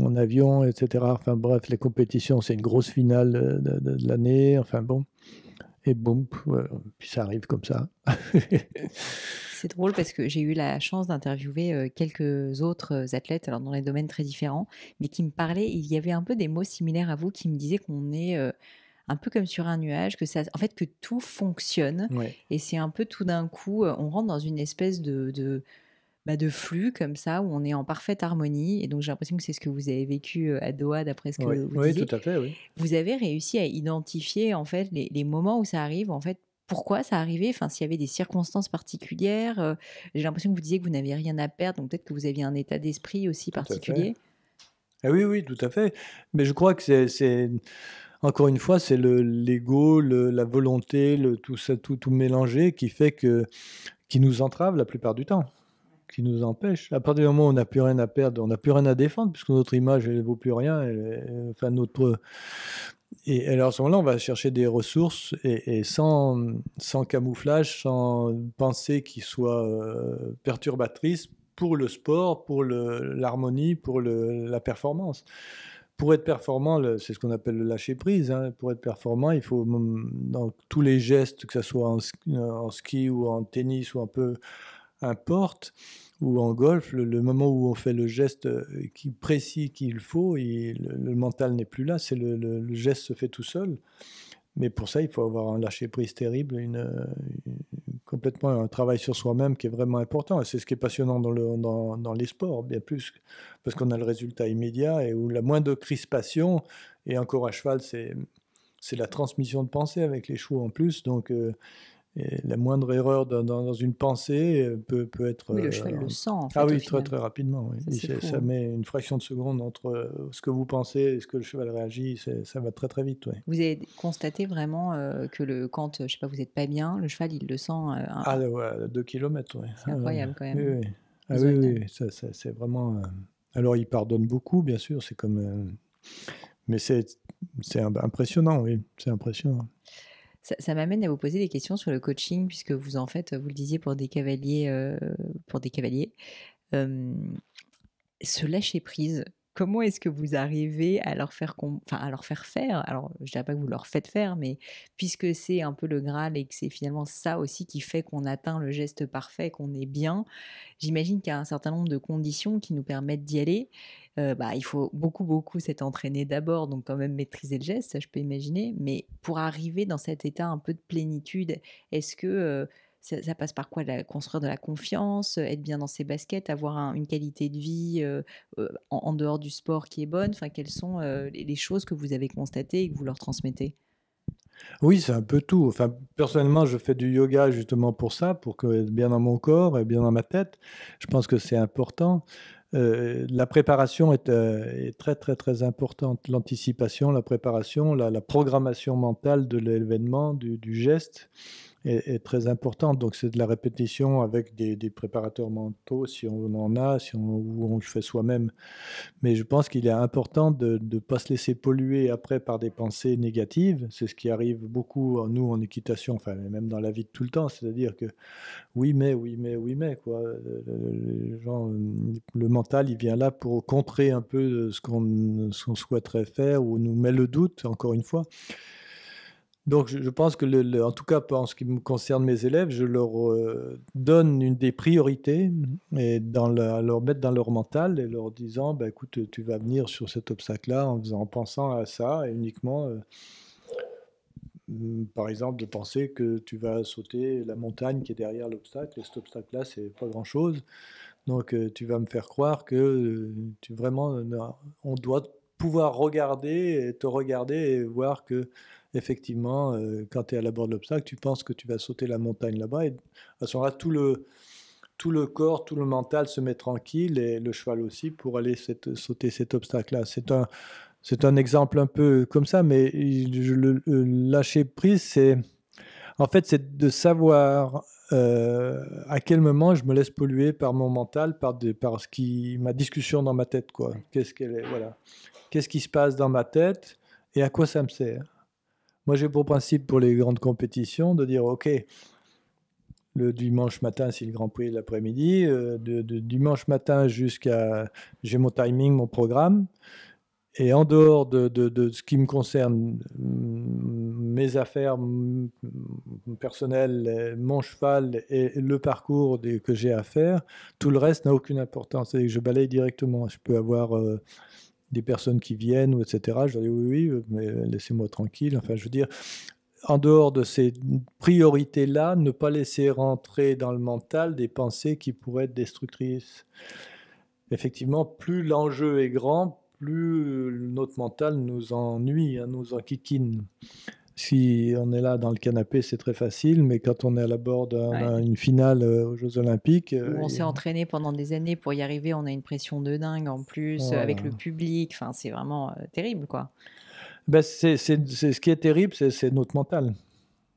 en avion, etc. Enfin bref, les compétitions, c'est une grosse finale de l'année. Enfin bon. Et bon, puis ça arrive comme ça. C'est drôle parce que j'ai eu la chance d'interviewer quelques autres athlètes, alors dans des domaines très différents, mais qui me parlaient, il y avait un peu des mots similaires à vous, qui me disaient qu'on est un peu comme sur un nuage, que ça, en fait, que tout fonctionne, Ouais. et c'est un peu tout d'un coup, on rentre dans une espèce de flux comme ça, où on est en parfaite harmonie, et donc j'ai l'impression que c'est ce que vous avez vécu à Doha, d'après ce que Oui, vous oui, disiez. tout à fait, oui. Vous avez réussi à identifier en fait les moments où ça arrive, en fait, pourquoi ça arrivait, enfin s'il y avait des circonstances particulières. J'ai l'impression que vous disiez que vous n'aviez rien à perdre, donc peut-être que vous aviez un état d'esprit aussi Tout à fait. particulier. Ah oui, oui, tout à fait. Mais je crois que encore une fois, c'est l'ego, la volonté, tout ça, tout mélangé qui nous entrave la plupart du temps, qui nous empêche. À partir du moment où on n'a plus rien à perdre, on n'a plus rien à défendre, puisque notre image, elle ne vaut plus rien. Enfin, et alors à ce moment-là, on va chercher des ressources et sans camouflage, sans pensée qui soit perturbatrice pour le sport, pour l'harmonie, pour la performance. Pour être performant, c'est ce qu'on appelle le lâcher prise. Hein. Pour être performant, il faut, dans tous les gestes, que ce soit en ski ou en tennis ou un peu importe, ou en golf, le moment où on fait le geste qui précis qu'il faut, le mental n'est plus là, le geste se fait tout seul. Mais pour ça, il faut avoir un lâcher-prise terrible, complètement un travail sur soi-même qui est vraiment important. Et c'est ce qui est passionnant dans les sports, bien plus, parce qu'on a le résultat immédiat et où la moindre crispation, et encore à cheval, c'est la transmission de pensée avec les chevaux en plus. Donc, et la moindre erreur dans une pensée peut être... Oui, le cheval le sent en Ah fait au oui, très final. très rapidement. Oui. Ça, c'est fou, Ça hein. met une fraction de seconde entre ce que vous pensez et ce que le cheval réagit. Ça va très très vite. Ouais. Vous avez constaté vraiment que quand, je sais pas, vous n'êtes pas bien, le cheval il le sent. Ah ouais, à 2 km, ouais. C'est incroyable quand Oui, même. oui. Ah Ils ont oui, une. oui, c'est vraiment... Alors, il pardonne beaucoup, bien sûr, c'est comme... Mais c'est impressionnant, oui, c'est impressionnant. Ça m'amène à vous poser des questions sur le coaching, puisque vous en faites, vous le disiez, pour des cavaliers, ce lâcher prise, comment est-ce que vous arrivez à leur faire à leur faire faire? Alors, je dirais pas que vous leur faites faire, mais puisque c'est un peu le Graal et que c'est finalement ça aussi qui fait qu'on atteint le geste parfait, qu'on est bien, j'imagine qu'il y a un certain nombre de conditions qui nous permettent d'y aller. Il faut beaucoup, beaucoup s'être entraîné d'abord, donc quand même maîtriser le geste, ça je peux imaginer. Mais pour arriver dans cet état un peu de plénitude, est-ce que ça passe par quoi? Construire de la confiance, être bien dans ses baskets, avoir une qualité de vie en dehors du sport qui est bonne. Enfin, quelles sont les choses que vous avez constatées et que vous leur transmettez? Oui, c'est un peu tout. Enfin, personnellement, je fais du yoga justement pour ça, pour être bien dans mon corps et bien dans ma tête. Je pense que c'est important. La préparation est très, très, très importante. L'anticipation, la préparation, la programmation mentale de l'événement, du geste est très importante. Donc, c'est de la répétition avec des préparateurs mentaux, si on en a, ou on le fait soi-même. Mais je pense qu'il est important de ne pas se laisser polluer après par des pensées négatives. C'est ce qui arrive beaucoup, nous, en équitation, enfin, même dans la vie de tout le temps. C'est-à-dire que oui, mais, oui, mais, oui, mais, quoi. Le mental, il vient là pour contrer un peu ce qu'on souhaiterait faire ou nous met le doute, encore une fois. Donc, je pense que, en tout cas, en ce qui me concerne mes élèves, je leur donne des priorités et leur mettre dans leur mental et leur disant, bah, écoute, tu vas venir sur cet obstacle-là en pensant à ça et uniquement, par exemple, de penser que tu vas sauter la montagne qui est derrière l'obstacle et cet obstacle-là, c'est pas grand-chose. Donc, tu vas me faire croire que on doit pouvoir te regarder et voir que, effectivement, quand tu es à la bord de l'obstacle, tu penses que tu vas sauter la montagne là-bas. Et à ce moment-là, tout le corps, tout le mental se met tranquille et le cheval aussi pour aller sauter cet obstacle-là. C'est un exemple un peu comme ça, mais le lâcher prise, en fait, c'est de savoir à quel moment je me laisse polluer par mon mental, par ma discussion dans ma tête, quoi. Voilà. Qu'est-ce qui se passe dans ma tête et à quoi ça me sert? Moi, j'ai pour principe pour les grandes compétitions de dire, OK, le dimanche matin, c'est le Grand Prix l'après-midi, de dimanche matin j'ai mon timing, mon programme. Et en dehors de ce qui me concerne, mes affaires personnelles, mon cheval et le parcours que j'ai à faire, tout le reste n'a aucune importance. C'est-à-dire que je balaye directement. Je peux avoir des personnes qui viennent, ou etc. Je leur dis oui, oui, mais laissez-moi tranquille. Enfin, je veux dire, en dehors de ces priorités-là, ne pas laisser rentrer dans le mental des pensées qui pourraient être destructrices. Effectivement, plus l'enjeu est grand, plus notre mental nous ennuie, hein, nous enquiquine. Si on est là dans le canapé, c'est très facile, mais quand on est à la bord d'une finale aux Jeux Olympiques, Où on s'est entraîné pendant des années pour y arriver, on a une pression de dingue en plus, avec le public, enfin, c'est vraiment terrible, quoi. Ben, ce qui est terrible, c'est notre mental.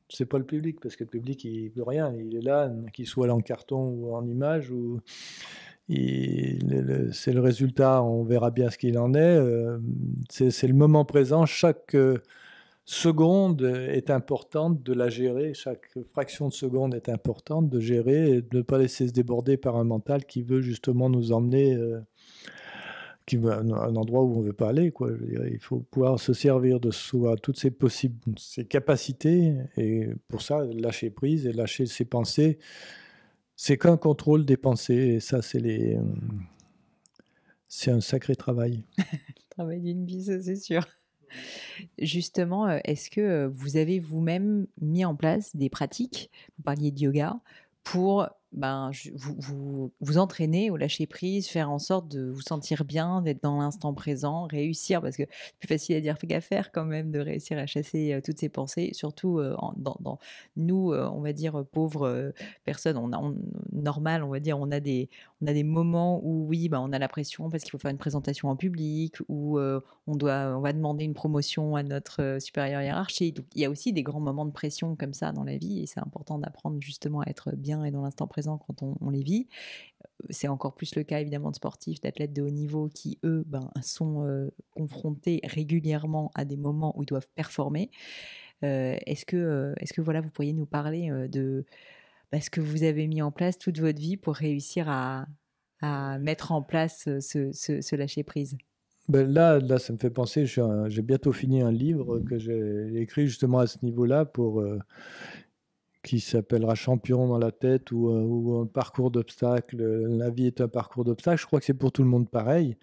C'est pas le public, parce que le public, il veut rien. Il est là, qu'il soit là en carton ou en image, ou c'est le résultat, on verra bien ce qu'il en est. C'est le moment présent. Chaque seconde est importante de la gérer. Chaque fraction de seconde est importante de gérer et de ne pas laisser se déborder par un mental qui veut justement nous emmener qui veut un endroit où on ne veut pas aller, quoi. Je veux dire, il faut pouvoir se servir de soi, toutes ses capacités, et pour ça, lâcher prise et lâcher ses pensées. C'est qu'un contrôle des pensées, et ça, c'est un sacré travail. Travail d'une vie, ça c'est sûr. Justement, est-ce que vous avez vous-même mis en place des pratiques, vous parliez de yoga, pour vous entraîner au lâcher prise, faire en sorte de vous sentir bien, d'être dans l'instant présent, réussir, parce que c'est plus facile à dire qu'à faire quand même, de réussir à chasser toutes ces pensées, surtout dans nous, on va dire, pauvres personnes, normal, on va dire, on a des moments où oui, on a la pression parce qu'il faut faire une présentation en public, ou on va demander une promotion à notre supérieur hiérarchique. Donc, il y a aussi des grands moments de pression comme ça dans la vie, et c'est important d'apprendre justement à être bien et dans l'instant présent quand on les vit. C'est encore plus le cas évidemment de sportifs, d'athlètes de haut niveau qui, eux, sont confrontés régulièrement à des moments où ils doivent performer. Est-ce que voilà, vous pourriez nous parler de ce que vous avez mis en place toute votre vie pour réussir à mettre en place ce lâcher-prise? Ben là, ça me fait penser, j'ai bientôt fini un livre que j'ai écrit justement à ce niveau-là, qui s'appellera Champion dans la tête, ou un parcours d'obstacles. La vie est un parcours d'obstacles. Je crois que c'est pour tout le monde pareil.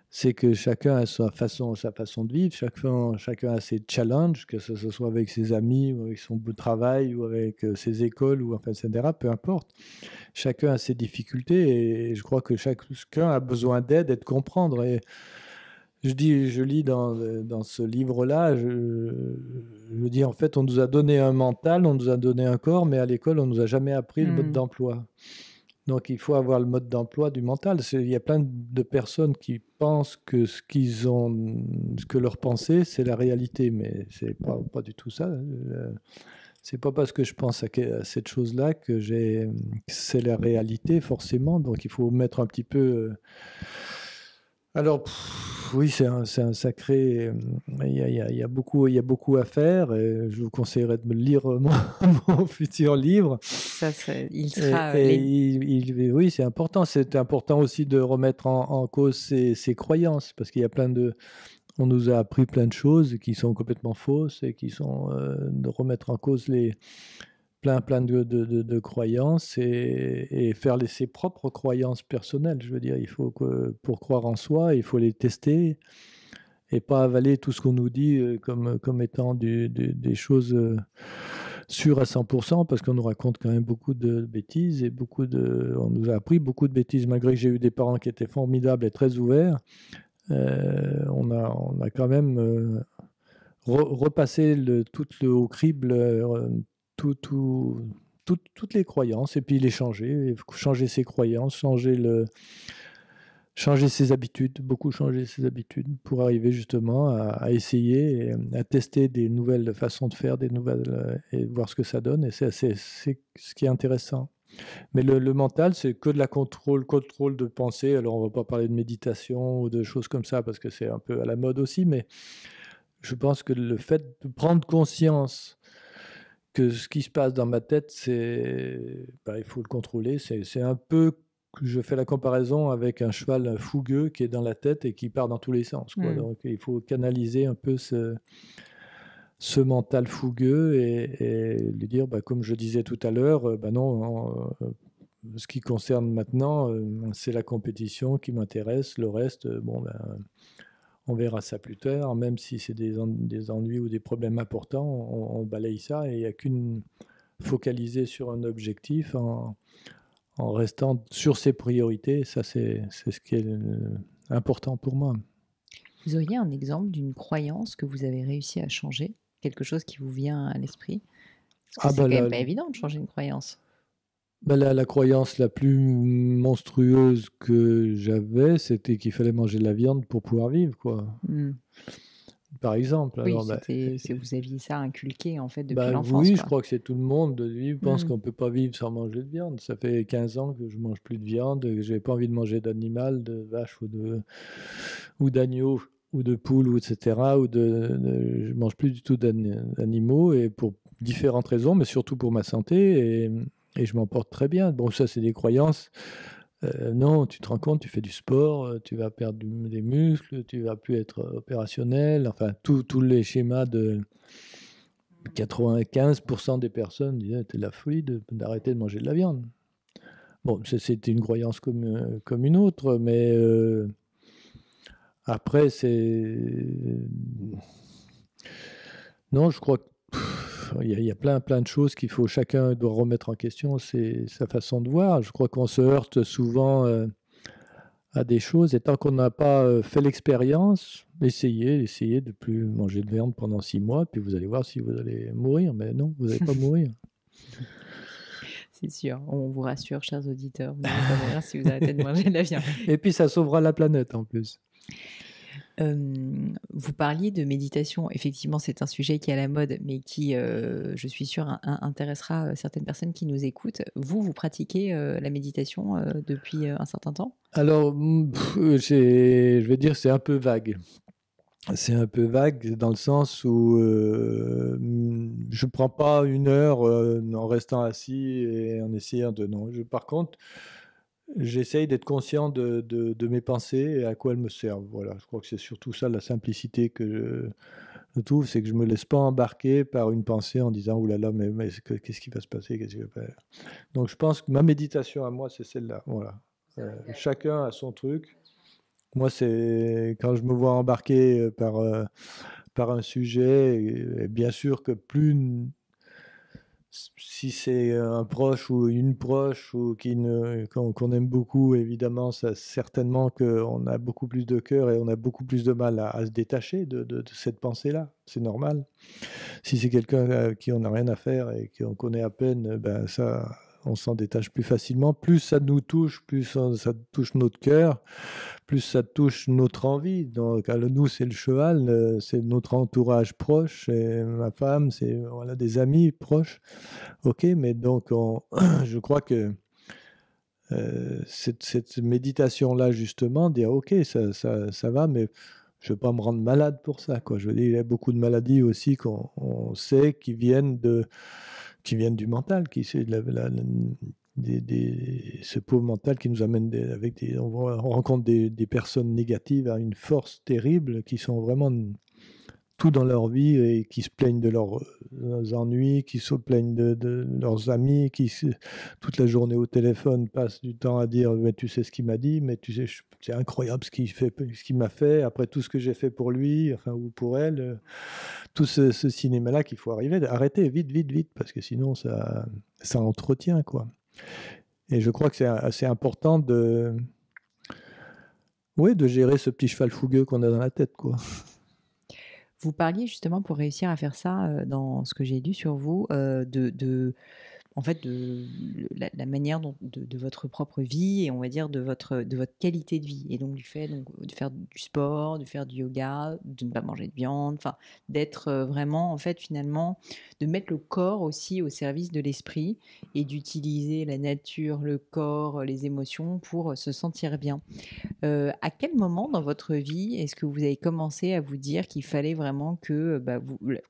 C'est que chacun a sa façon de vivre, chacun a ses challenges, que ce soit avec ses amis, ou avec son travail, ou avec ses écoles, ou enfin, etc. Peu importe. Chacun a ses difficultés, et je crois que chacun a besoin d'aide et de comprendre. Et je lis dans ce livre-là, je dis en fait, on nous a donné un mental, on nous a donné un corps, mais à l'école, on nous a jamais appris le mode d'emploi. Donc, il faut avoir le mode d'emploi du mental. Il y a plein de personnes qui pensent que ce que leur pensée, c'est la réalité, mais c'est pas du tout ça. C'est pas parce que je pense à cette chose-là que c'est la réalité forcément. Donc, il faut mettre un petit peu. Alors, oui, c'est un sacré. Il y a beaucoup à faire, et je vous conseillerais de me lire mon futur livre. Ça, il sera. Oui, c'est important. C'est important aussi de remettre en cause ses croyances, parce qu'il y a on nous a appris plein de choses qui sont complètement fausses, et qui sont de remettre en cause plein de croyances, et faire ses propres croyances personnelles. Je veux dire, il faut que pour croire en soi, il faut les tester et pas avaler tout ce qu'on nous dit comme étant des choses sûres à 100%, parce qu'on nous raconte quand même beaucoup de bêtises, et on nous a appris beaucoup de bêtises. Malgré que j'ai eu des parents qui étaient formidables et très ouverts, on a quand même repassé tout au crible toutes les croyances, et puis les changer ses croyances, changer ses habitudes, beaucoup changer ses habitudes, pour arriver justement à essayer, et à tester des nouvelles façons de faire, et voir ce que ça donne. Et c'est ce qui est intéressant. Mais le mental, c'est que de la contrôle de pensée. Alors, on ne va pas parler de méditation ou de choses comme ça, parce que c'est un peu à la mode aussi, mais je pense que le fait de prendre conscience que ce qui se passe dans ma tête, il faut le contrôler. C'est un peu je fais la comparaison avec un cheval fougueux qui est dans la tête et qui part dans tous les sens, quoi. Donc, il faut canaliser un peu ce mental fougueux et lui dire, comme je disais tout à l'heure, non, ce qui concerne maintenant, c'est la compétition qui m'intéresse. Le reste, on verra ça plus tard. Même si c'est des ennuis ou des problèmes importants, on balaye ça et il n'y a qu'une focaliser sur un objectif en restant sur ses priorités. Ça, c'est ce qui est important pour moi. Vous auriez un exemple d'une croyance que vous avez réussi à changer? Quelque chose qui vous vient à l'esprit? Parce que c'est quand même pas évident de changer une croyance. La croyance la plus monstrueuse que j'avais, c'était qu'il fallait manger de la viande pour pouvoir vivre, quoi. Par exemple. Oui, Alors, vous aviez ça inculqué en fait depuis l'enfance. Oui, quoi. je crois que c'est tout le monde. Je pense qu'on ne peut pas vivre sans manger de viande. Ça fait 15 ans que je ne mange plus de viande, que je n'ai pas envie de manger d'animal, de vache ou d'agneau ou de poule, etc. Je ne mange plus du tout d'animaux, et pour différentes raisons, mais surtout pour ma santé, et je m'en porte très bien. Bon, ça, c'est des croyances. Non, tu te rends compte, tu fais du sport, tu vas perdre des muscles, tu vas plus être opérationnel. Enfin, tous les schémas de 95% des personnes disaient c'est de la folie d'arrêter de manger de la viande. Bon, c'était une croyance comme une autre, mais après, non, je crois qu'il y a plein de choses qu'il faut, chacun doit remettre en question, c'est sa façon de voir. Je crois qu'on se heurte souvent à des choses, et tant qu'on n'a pas fait l'expérience, essayez de ne plus manger de viande pendant 6 mois, puis vous allez voir si vous allez mourir. Mais non, vous n'allez pas mourir. C'est sûr, on vous rassure, chers auditeurs, vous n'allez pas mourir si vous arrêtez de manger de la viande. Et puis ça sauvera la planète en plus. Vous parliez de méditation. Effectivement, c'est un sujet qui est à la mode, mais qui, je suis sûre, intéressera certaines personnes qui nous écoutent. Vous pratiquez la méditation depuis un certain temps? Alors, je vais dire, c'est un peu vague. C'est un peu vague dans le sens où je ne prends pas 1 heure en restant assis et en essayant de... Non, par contre, j'essaye d'être conscient de mes pensées et à quoi elles me servent. Voilà, je crois que c'est surtout ça, la simplicité que je trouve, c'est que je ne me laisse pas embarquer par une pensée en disant « Ouh là là, mais qu'est-ce qui va se passer, qu'est-ce qui va pas... » Donc je pense que ma méditation à moi, c'est celle-là. Voilà. Chacun a son truc. Moi, c'est quand je me vois embarqué par un sujet, et bien sûr que si c'est un proche ou une proche ou qu'on aime beaucoup, évidemment, ça, certainement qu'on a beaucoup plus de cœur et on a beaucoup plus de mal à se détacher de cette pensée-là. C'est normal. Si c'est quelqu'un à qui on n'a rien à faire et qu'on connaît à peine, ça... on s'en détache plus facilement. Plus ça nous touche, plus ça touche notre cœur, plus ça touche notre envie. Donc, nous, c'est le cheval, c'est notre entourage proche, et ma femme, c'est des amis proches. Ok, mais donc, je crois que cette méditation-là, justement, dire ok, ça va, mais je ne vais pas me rendre malade pour ça, quoi. Je veux dire, il y a beaucoup de maladies aussi qu'on sait qui viennent du mental, ce pauvre mental qui nous amène on rencontre des personnes négatives à une force terrible, qui sont vraiment tout dans leur vie et qui se plaignent de leurs ennuis, qui se plaignent de leurs amis, qui toute la journée au téléphone passent du temps à dire mais tu sais ce qu'il m'a dit, mais tu sais c'est incroyable ce qu'il m'a fait après tout ce que j'ai fait pour lui, enfin ou pour elle, tout ce cinéma-là qu'il faut arrêter vite parce que sinon ça entretient, quoi. Et je crois que c'est assez important de gérer ce petit cheval fougueux qu'on a dans la tête, quoi. Vous parliez justement, pour réussir à faire ça, dans ce que j'ai lu sur vous, en fait, de la manière de votre propre vie et on va dire de votre qualité de vie. Et donc du fait de faire du sport, de faire du yoga, de ne pas manger de viande, enfin d'être vraiment, en fait, finalement, de mettre le corps aussi au service de l'esprit et d'utiliser la nature, le corps, les émotions pour se sentir bien. À quel moment dans votre vie est-ce que vous avez commencé à vous dire qu'il fallait vraiment que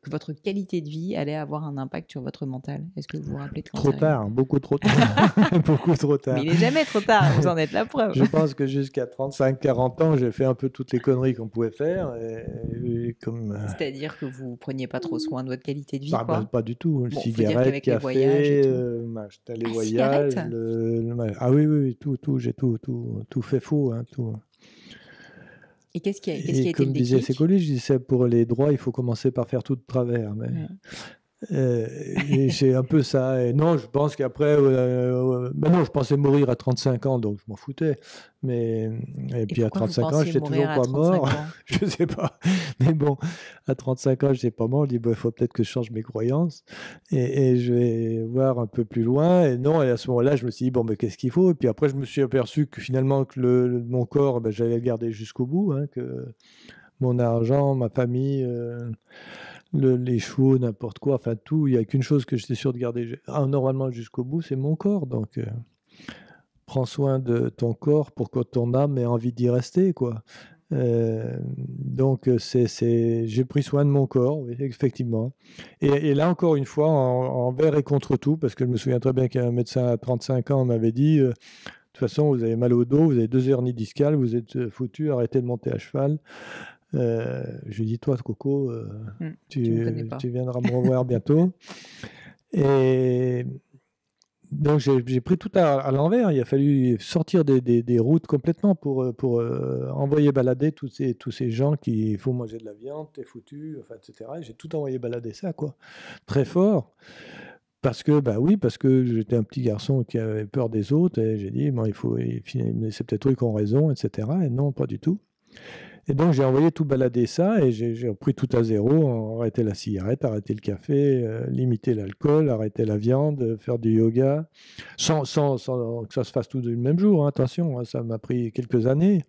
votre qualité de vie allait avoir un impact sur votre mental? Est-ce que vous vous rappelez de Trop sérieux. tard, beaucoup trop tard. Beaucoup trop tard. Mais il n'est jamais trop tard, vous en êtes la preuve. Je pense que jusqu'à 35-40 ans, j'ai fait un peu toutes les conneries qu'on pouvait faire. Et comme, C'est-à-dire que vous preniez pas trop soin de votre qualité de vie, bah, quoi. pas du tout. Bon, faut dire Cigarettes, qu'avec les voyages et café, tout. acheter les Ah, voyages. cigarette? Ah oui, oui, oui, tout, j'ai tout fait faux. Hein, tout. Et qu'est-ce qui a Et été le comme disait déclic? Sécoli, je disais pour les droits, il faut commencer par faire tout de travers. Mais Ouais. et c'est un peu ça. Et non, je pense qu'après, ben non, je pensais mourir à 35 ans, donc je m'en foutais. Mais et Et puis à pourquoi vous 35 ans, pensiez j'étais toujours mourir à pas 35 mort. ans? Je sais pas. Mais bon, à 35 ans, je n'étais pas mort. Je dis, il faut peut-être que je change mes croyances et je vais voir un peu plus loin. Et non, et à ce moment-là, je me suis dit, bon, mais qu'est-ce qu'il faut? Et puis après, je me suis aperçu que finalement, que mon corps, ben, j'allais le garder jusqu'au bout, hein, que mon argent, ma famille, les chevaux, n'importe quoi, enfin tout, il n'y a qu'une chose que j'étais sûr de garder normalement jusqu'au bout, c'est mon corps. Donc, prends soin de ton corps pour que ton âme ait envie d'y rester, quoi. Donc, j'ai pris soin de mon corps, oui, effectivement. Et là, encore une fois, envers et contre tout, parce que je me souviens très bien qu'un médecin à 35 ans m'avait dit, de toute façon, vous avez mal au dos, vous avez 2 hernies discales, vous êtes foutu, arrêtez de monter à cheval. Je lui ai dit, toi, Coco, Tu me connais pas. tu viendras me revoir bientôt. Et donc, j'ai pris tout à l'envers. Il a fallu sortir des routes complètement pour envoyer balader tous ces gens qui, il faut manger de la viande, t'es foutu, enfin, etc. Et j'ai tout envoyé balader ça, quoi. Très fort. Parce que, bah oui, parce que j'étais un petit garçon qui avait peur des autres. Et j'ai dit, bon, c'est peut-être eux qui ont raison, etc. Et non, pas du tout. Et donc, j'ai envoyé tout balader ça et j'ai repris tout à zéro, arrêter la cigarette, arrêter le café, limiter l'alcool, arrêter la viande, faire du yoga, sans que ça se fasse tout du même jour, hein, attention, hein, ça m'a pris quelques années.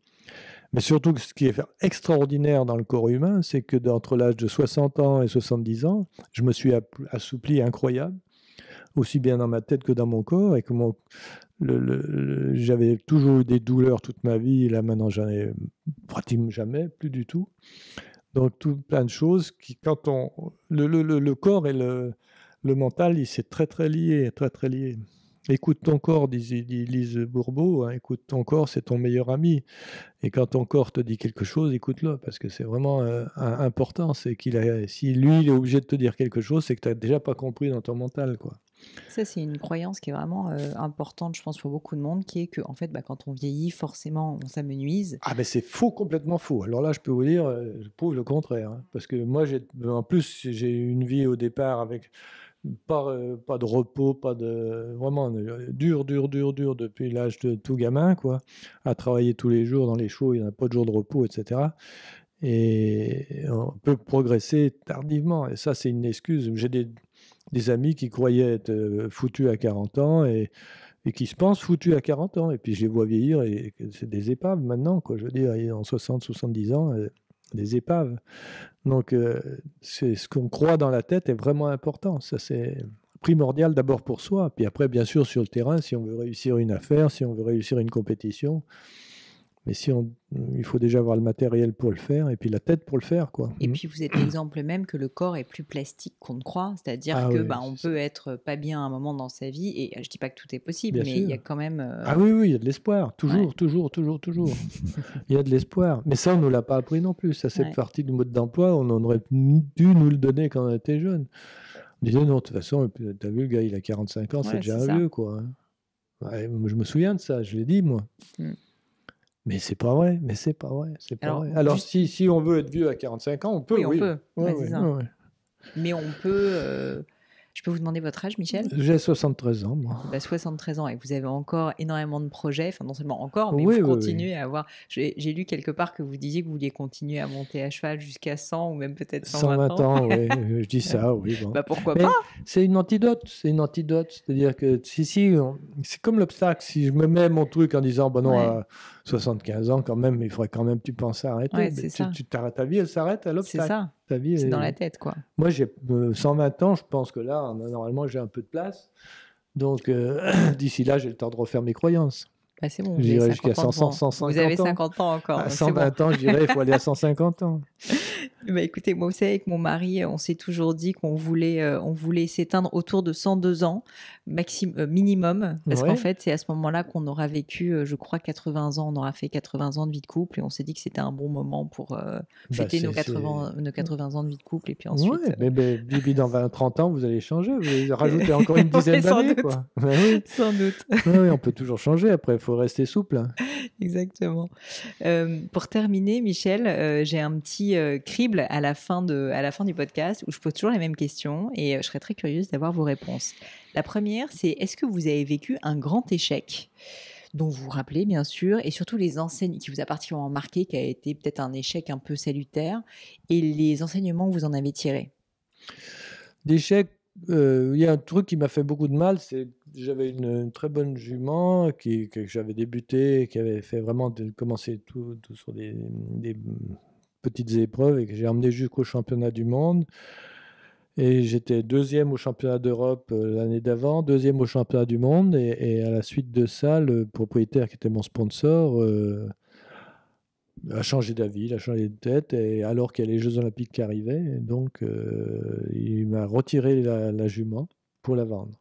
Mais surtout, ce qui est extraordinaire dans le corps humain, c'est que d'entre l'âge de 60 ans et 70 ans, je me suis assoupli incroyable, aussi bien dans ma tête que dans mon corps, et que j'avais toujours eu des douleurs toute ma vie, et là maintenant j'en ai pratiquement jamais, plus du tout. Donc tout plein de choses qui, quand le corps et le mental, c'est très très lié, très très lié. Écoute ton corps, dit Lise Bourbeau, hein, écoute ton corps, c'est ton meilleur ami. Et quand ton corps te dit quelque chose, écoute-le, parce que c'est vraiment important. C'est si lui, il est obligé de te dire quelque chose, c'est que tu n'as déjà pas compris dans ton mental, quoi. Ça, c'est une croyance qui est vraiment importante, je pense, pour beaucoup de monde, qui est que, en fait, quand on vieillit, forcément, on s'amenuise. Ah, mais c'est faux, complètement faux. Alors là, je peux vous dire, je prouve le contraire, hein, parce que moi, en plus, j'ai eu une vie au départ avec pas de repos, vraiment dur depuis l'âge de tout gamin, quoi, à travailler tous les jours dans les chevaux, il n'y a pas de jour de repos, etc. Et on peut progresser tardivement, et ça, c'est une excuse. J'ai des amis qui croyaient être foutus à 40 ans et qui se pensent foutus à 40 ans. Et puis je les vois vieillir et c'est des épaves maintenant, quoi. Je veux dire, ils ont 60, 70 ans, des épaves. Donc, c'est ce qu'on croit dans la tête est vraiment important. Ça, c'est primordial d'abord pour soi. Puis après, bien sûr, sur le terrain, si on veut réussir une affaire, si on veut réussir une compétition. Mais il faut déjà avoir le matériel pour le faire et puis la tête pour le faire, quoi. Et puis vous êtes l'exemple même que le corps est plus plastique qu'on ne croit, c'est-à-dire que oui, on peut être pas bien à un moment dans sa vie, et je dis pas que tout est possible, bien mais sûr. il y a quand même... Ah oui, il y a de l'espoir, toujours, Ouais. toujours. Il y a de l'espoir. Mais ça, on ne nous l'a pas appris non plus. Ça, c'est Ouais. partie du mode d'emploi. On aurait dû nous le donner quand on était jeune. On disait, non, de toute façon, t'as vu, le gars, il a 45 ans, c'est Ouais, déjà c'est un ça. vieux, quoi. Ouais, je me souviens de ça, je l'ai dit, moi. Mm. Mais c'est pas vrai, Alors, Alors, juste- si on veut être vieux à 45 ans, on peut, Oui, on peut. Ouais, c'est ça. ouais. Mais on peut... Je peux vous demander votre âge, Michel? J'ai 73 ans, moi. 73 ans, et vous avez encore énormément de projets, enfin non seulement encore, mais Oui, vous oui, continuez à avoir... J'ai lu quelque part que vous disiez que vous vouliez continuer à monter à cheval jusqu'à 100 ou même peut-être 120 120 ans, oui, je dis ça, oui. Bon. Pourquoi Mais pas? c'est une antidote, c'est-à-dire que c'est comme l'obstacle. Si je me mets mon truc en disant, non, Ouais. à 75 ans, quand même, il faudrait quand même que tu penses à arrêter. Ouais, Mais c'est ça. ta vie, elle s'arrête à C'est l'obstacle. ça, Ta vie, c'est dans la tête, quoi. Moi, j'ai 120 ans, je pense que là, normalement, j'ai un peu de place. Donc, d'ici là, j'ai le temps de refaire mes croyances. Bah, c'est bon, Je vous avez dirais jusqu'à 50 ans 100, devant. Vous 150 avez ans. 50 ans encore, À donc c'est bon. 120 ans, je dirais, il faut aller à 150 ans. Bah, écoutez, moi, vous savez, avec mon mari, on s'est toujours dit qu'on voulait s'éteindre autour de 102 ans minimum, parce qu'en Ouais. fait, c'est à ce moment-là qu'on aura vécu, je crois, 80 ans. On aura fait 80 ans de vie de couple et on s'est dit que c'était un bon moment pour Bah, fêter nos c'est... 80 ans de vie de couple. Et puis ensuite, Ouais, mais Bibi, dans 20, 30 ans, vous allez changer. Vous allez rajouter encore une dizaine ouais, sans d'années, doute, quoi. Ben oui. sans doute, Oui, on peut toujours changer. Après, il faut rester souple. Hein. exactement. Pour terminer, Michel, j'ai un petit crible à la fin du podcast où je pose toujours les mêmes questions et je serais très curieuse d'avoir vos réponses. La première, c'est est-ce que vous avez vécu un grand échec dont vous vous rappelez, bien sûr, et surtout les enseignes qui vous a particulièrement marqué, qui a été peut-être un échec un peu salutaire, et les enseignements que vous en avez tirés? D'échecs, il y a un truc qui m'a fait beaucoup de mal, c'est que j'avais une très bonne jument que j'avais débuté, qui avait fait vraiment commencer tout sur des petites épreuves et que j'ai emmené jusqu'au championnat du monde. Et j'étais deuxième au championnat d'Europe l'année d'avant, deuxième au championnat du monde. Et à la suite de ça, le propriétaire qui était mon sponsor a changé d'avis, il a changé de tête, et alors qu'il y a les Jeux Olympiques qui arrivaient, et donc il m'a retiré la jument pour la vendre.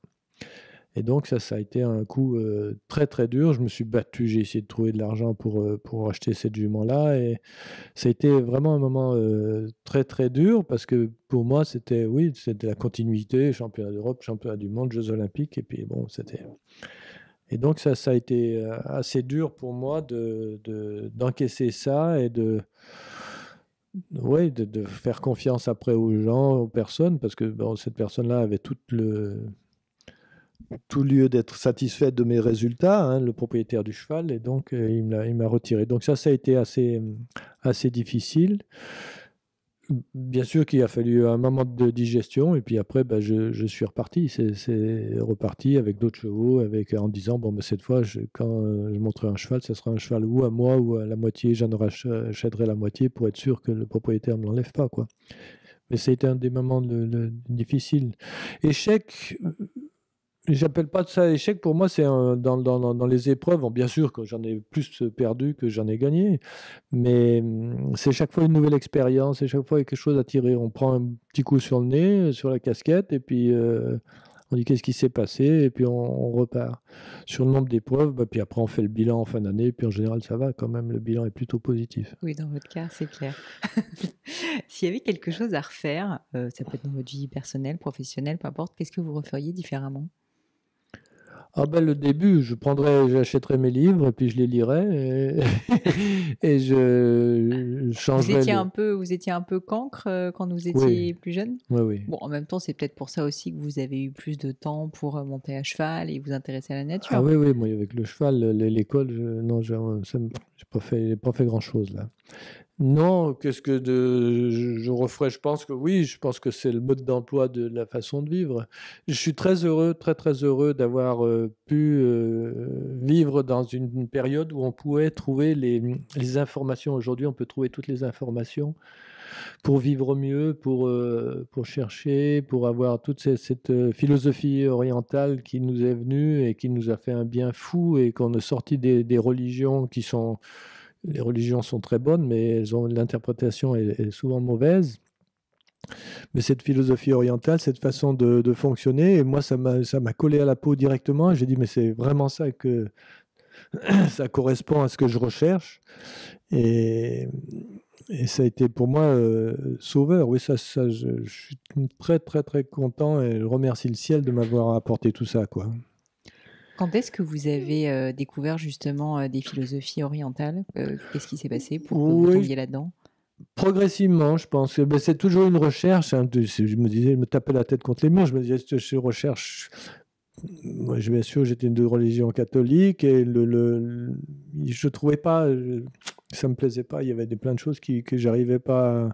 Et donc ça a été un coup très très dur. Je me suis battu, j'ai essayé de trouver de l'argent pour acheter cette jument-là, et ça a été vraiment un moment très très dur parce que pour moi c'était la continuité, championnat d'Europe, championnat du monde, Jeux Olympiques, et puis bon c'était. Et donc ça a été assez dur pour moi d'encaisser ça et de faire confiance après aux gens, aux personnes, parce que bon, cette personne-là avait tout lieu d'être satisfait de mes résultats, hein, le propriétaire du cheval, et donc il m'a retiré. Donc ça a été assez difficile. Bien sûr qu'il a fallu un moment de digestion, et puis après, je suis reparti. C'est reparti avec d'autres chevaux, en disant, bon, cette fois, quand je montrerai un cheval, ce sera un cheval ou à moi ou à la moitié, j'en achèterai la moitié pour être sûr que le propriétaire ne me l'enlève pas, quoi. Mais ça a été un des moments difficiles. Échec, j'appelle pas ça échec. Pour moi, c'est dans les épreuves. Bon, bien sûr que j'en ai plus perdu que j'en ai gagné, mais c'est chaque fois une nouvelle expérience, et chaque fois il y a quelque chose à tirer. On prend un petit coup sur le nez, sur la casquette, et puis on dit qu'est-ce qui s'est passé, et puis on repart. Sur le nombre d'épreuves, puis après on fait le bilan en fin d'année, et puis en général ça va quand même, le bilan est plutôt positif. Oui, dans votre cas, c'est clair. S'il y avait quelque chose à refaire, ça peut être dans votre vie personnelle, professionnelle, peu importe, qu'est-ce que vous referiez différemment? Ah ben, le début, j'achèterais mes livres, et puis je les lirais, et je Vous changerais étiez un peu cancre quand vous Oui, étiez plus jeune? oui. Bon, en même temps, c'est peut-être pour ça aussi que vous avez eu plus de temps pour monter à cheval et vous intéresser à la Ah nature. oui, moi avec le cheval, l'école, non, j'ai pas fait grand-chose là. Non, je referais, je pense que oui, je pense que c'est le mode d'emploi de la façon de vivre. Je suis très heureux, très très heureux d'avoir pu vivre dans une période où on pouvait trouver les informations. Aujourd'hui, on peut trouver toutes les informations pour vivre mieux, pour chercher, pour avoir toute cette philosophie orientale qui nous est venue et qui nous a fait un bien fou, et qu'on est sorti des religions qui sont... Les religions sont très bonnes, mais l'interprétation est souvent mauvaise. Mais cette philosophie orientale, cette façon de fonctionner, et moi, ça m'a collé à la peau directement. Et j'ai dit, mais c'est vraiment ça que ça correspond à ce que je recherche. Et ça a été pour moi sauveur. Oui, je suis très, très, très content, et je remercie le ciel de m'avoir apporté tout ça, quoi. Quand est-ce que vous avez découvert justement des philosophies orientales? Qu'est-ce qui s'est passé pour que vous Oui, tombiez là-dedans? progressivement, je pense que c'est toujours une recherche. Hein, je me disais, je me tapais la tête contre les murs. Je me disais, je recherche. Moi, bien sûr, j'étais de religion catholique, et je trouvais pas, ça me plaisait pas. Il y avait plein de choses que j'arrivais pas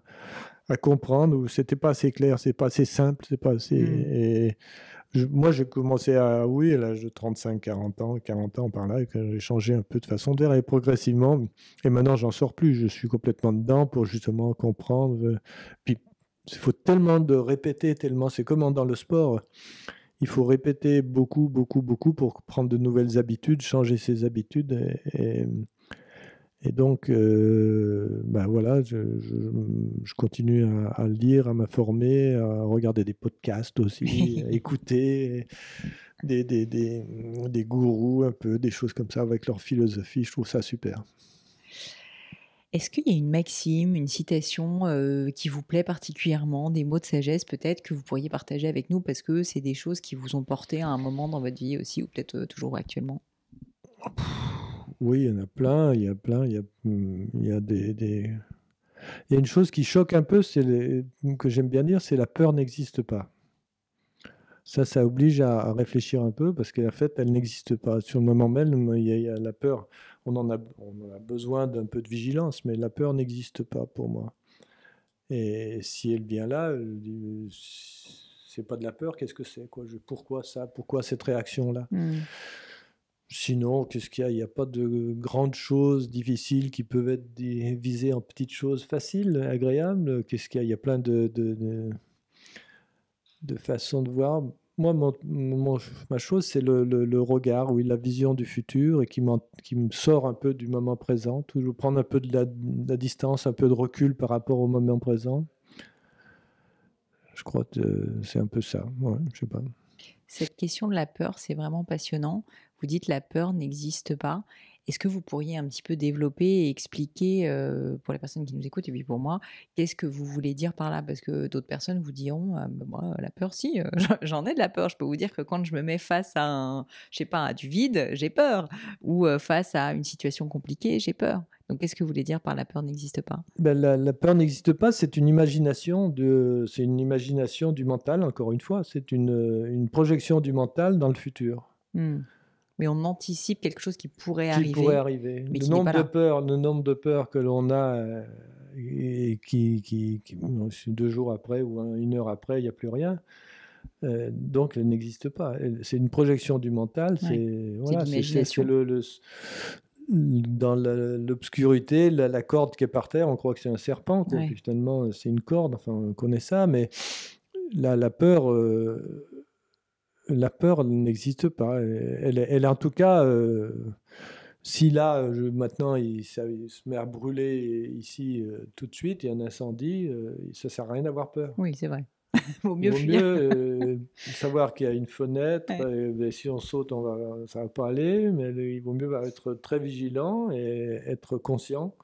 à comprendre, ou c'était pas assez clair, c'est pas assez simple, c'est pas assez. Et moi, j'ai commencé à l'âge de 35, 40 ans par là, et que j'ai changé un peu de façon d'être, et progressivement. Et maintenant, j'en sors plus. Je suis complètement dedans pour justement comprendre. Puis, il faut tellement de répéter, tellement. C'est comme dans le sport. il faut répéter beaucoup, beaucoup, beaucoup pour prendre de nouvelles habitudes, changer ses habitudes. Et donc, ben voilà, je continue à lire, à m'informer, à regarder des podcasts aussi, à écouter des gourous un peu, des choses comme ça avec leur philosophie. Je trouve ça super. Est-ce qu'il y a une maxime, une citation qui vous plaît particulièrement, des mots de sagesse peut-être que vous pourriez partager avec nous parce que c'est des choses qui vous ont porté à un moment dans votre vie aussi ou peut-être toujours actuellement? Oui, il y en a plein, il y a plein, il y a il y a une chose qui choque un peu, que j'aime bien dire, c'est la peur n'existe pas. Ça oblige à réfléchir un peu parce qu'en fait, elle n'existe pas. Sur le moment même, il y a la peur. On en a besoin d'un peu de vigilance, mais la peur n'existe pas pour moi. Et si elle vient là, c'est pas de la peur, qu'est-ce que c'est, quoi? Pourquoi ça? Pourquoi cette réaction-là? Mmh. Sinon, qu'est-ce qu'il y a? Il n'y a pas de grandes choses difficiles qui peuvent être visées en petites choses faciles, agréables. Qu'est-ce qu'il y a? Il y a plein de façons de voir. Moi, ma chose, c'est le regard, oui, la vision du futur et qui me sort un peu du moment présent. Toujours prendre un peu de la distance, un peu de recul par rapport au moment présent. Je crois que c'est un peu ça. Ouais, je sais pas. Cette question de la peur, c'est vraiment passionnant. Vous dites la peur n'existe pas. Est-ce que vous pourriez un petit peu développer et expliquer pour les personnes qui nous écoutent et puis pour moi, qu'est-ce que vous voulez dire par là? Parce que d'autres personnes vous diront, bah, moi, la peur, si, j'en ai de la peur. Je peux vous dire que quand je me mets face à je sais pas, à du vide, j'ai peur. Ou face à une situation compliquée, j'ai peur. Donc, qu'est-ce que vous voulez dire par la peur n'existe pas? Ben, la peur n'existe pas, c'est une imagination du mental, encore une fois. C'est une projection du mental dans le futur. Hmm. Mais on anticipe quelque chose qui pourrait Qui pourrait arriver, arriver. mais qui n'est pas là. Le nombre de peurs que l'on a, et bon, 2 jours après ou 1 heure après, il n'y a plus rien. Donc, elle n'existe pas. C'est une projection du mental. Ouais. C'est C'est voilà, c'est l'imagination. dans l'obscurité, la corde qui est par terre, on croit que c'est un serpent, quoi. Ouais. Puis finalement, c'est une corde. Enfin, on connaît ça, mais la peur. La peur n'existe pas. Elle est en tout cas, si là, maintenant, il se met à brûler ici tout de suite, il y a un incendie, ça ne sert à rien d'avoir peur. Oui, c'est vrai. Vaut Il mieux vaut fuir. mieux savoir qu'il y a une fenêtre, Ouais. et si on saute, ça ne va pas aller, mais il vaut mieux être très vigilant et être conscient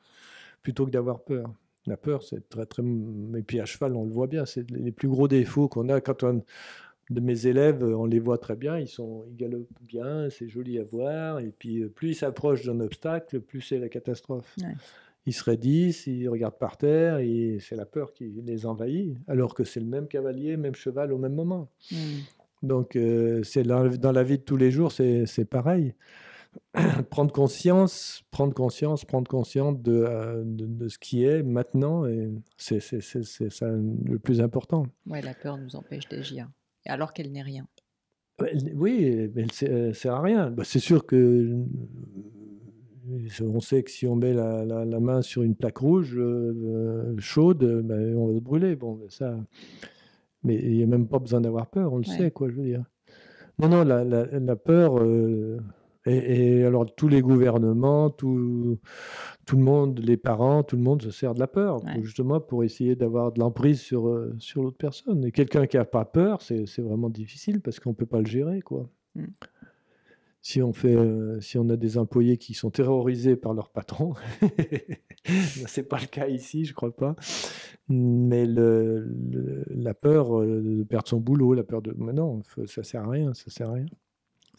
plutôt que d'avoir peur. La peur, c'est très, très. Et puis à cheval, on le voit bien, c'est les plus gros défauts qu'on a quand de mes élèves, on les voit très bien, ils galopent bien, c'est joli à voir, et puis plus ils s'approchent d'un obstacle, plus c'est la catastrophe. Ouais. Ils se raidissent, ils regardent par terre, et c'est la peur qui les envahit, alors que c'est le même cavalier, même cheval au même moment. Hmm. Donc c'est dans la vie de tous les jours, c'est pareil. Prendre conscience de ce qui est maintenant, et c'est ça le plus important. Ouais, la peur nous empêche d'agir, alors qu'elle n'est rien. Oui, mais elle sert à rien. Bah, c'est sûr que on sait que si on met la main sur une plaque rouge chaude, ben, on va se brûler. Bon, ben, ça, mais il n'y a même pas besoin d'avoir peur, on le Ouais. sait, quoi, je veux dire. Non, non, la peur, et alors tous les gouvernements, tout le monde, les parents, tout le monde se sert de la peur, Ouais. justement pour essayer d'avoir de l'emprise sur l'autre personne. Et quelqu'un qui n'a pas peur, c'est vraiment difficile parce qu'on ne peut pas le gérer, quoi. Mm. Si on a des employés qui sont terrorisés par leur patron, c'est pas le cas ici, je crois pas. Mais la peur de perdre son boulot, la peur de, mais non, ça sert à rien, ça sert à rien.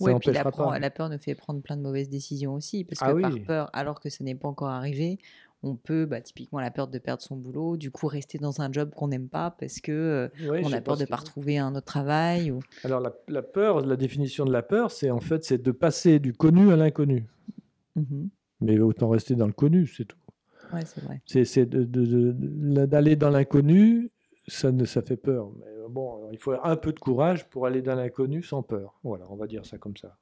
Ça Ouais, puis n'empêchera pas. la peur nous fait prendre plein de mauvaises décisions aussi, parce que Ah par oui, peur, alors que ça n'est pas encore arrivé, on peut, bah, typiquement la peur de perdre son boulot, du coup rester dans un job qu'on n'aime pas parce que oui, je on sais a pas peur ce de qu'il pas dit. retrouver un autre travail. Ou... Alors la peur, la définition de la peur, c'est de passer du connu à l'inconnu. Mhm. Mais autant rester dans le connu, c'est tout. Ouais, c'est vrai. C'est d'aller dans l'inconnu, ça fait peur. Mais bon, il faut un peu de courage pour aller dans l'inconnu sans peur. Voilà, on va dire ça comme ça.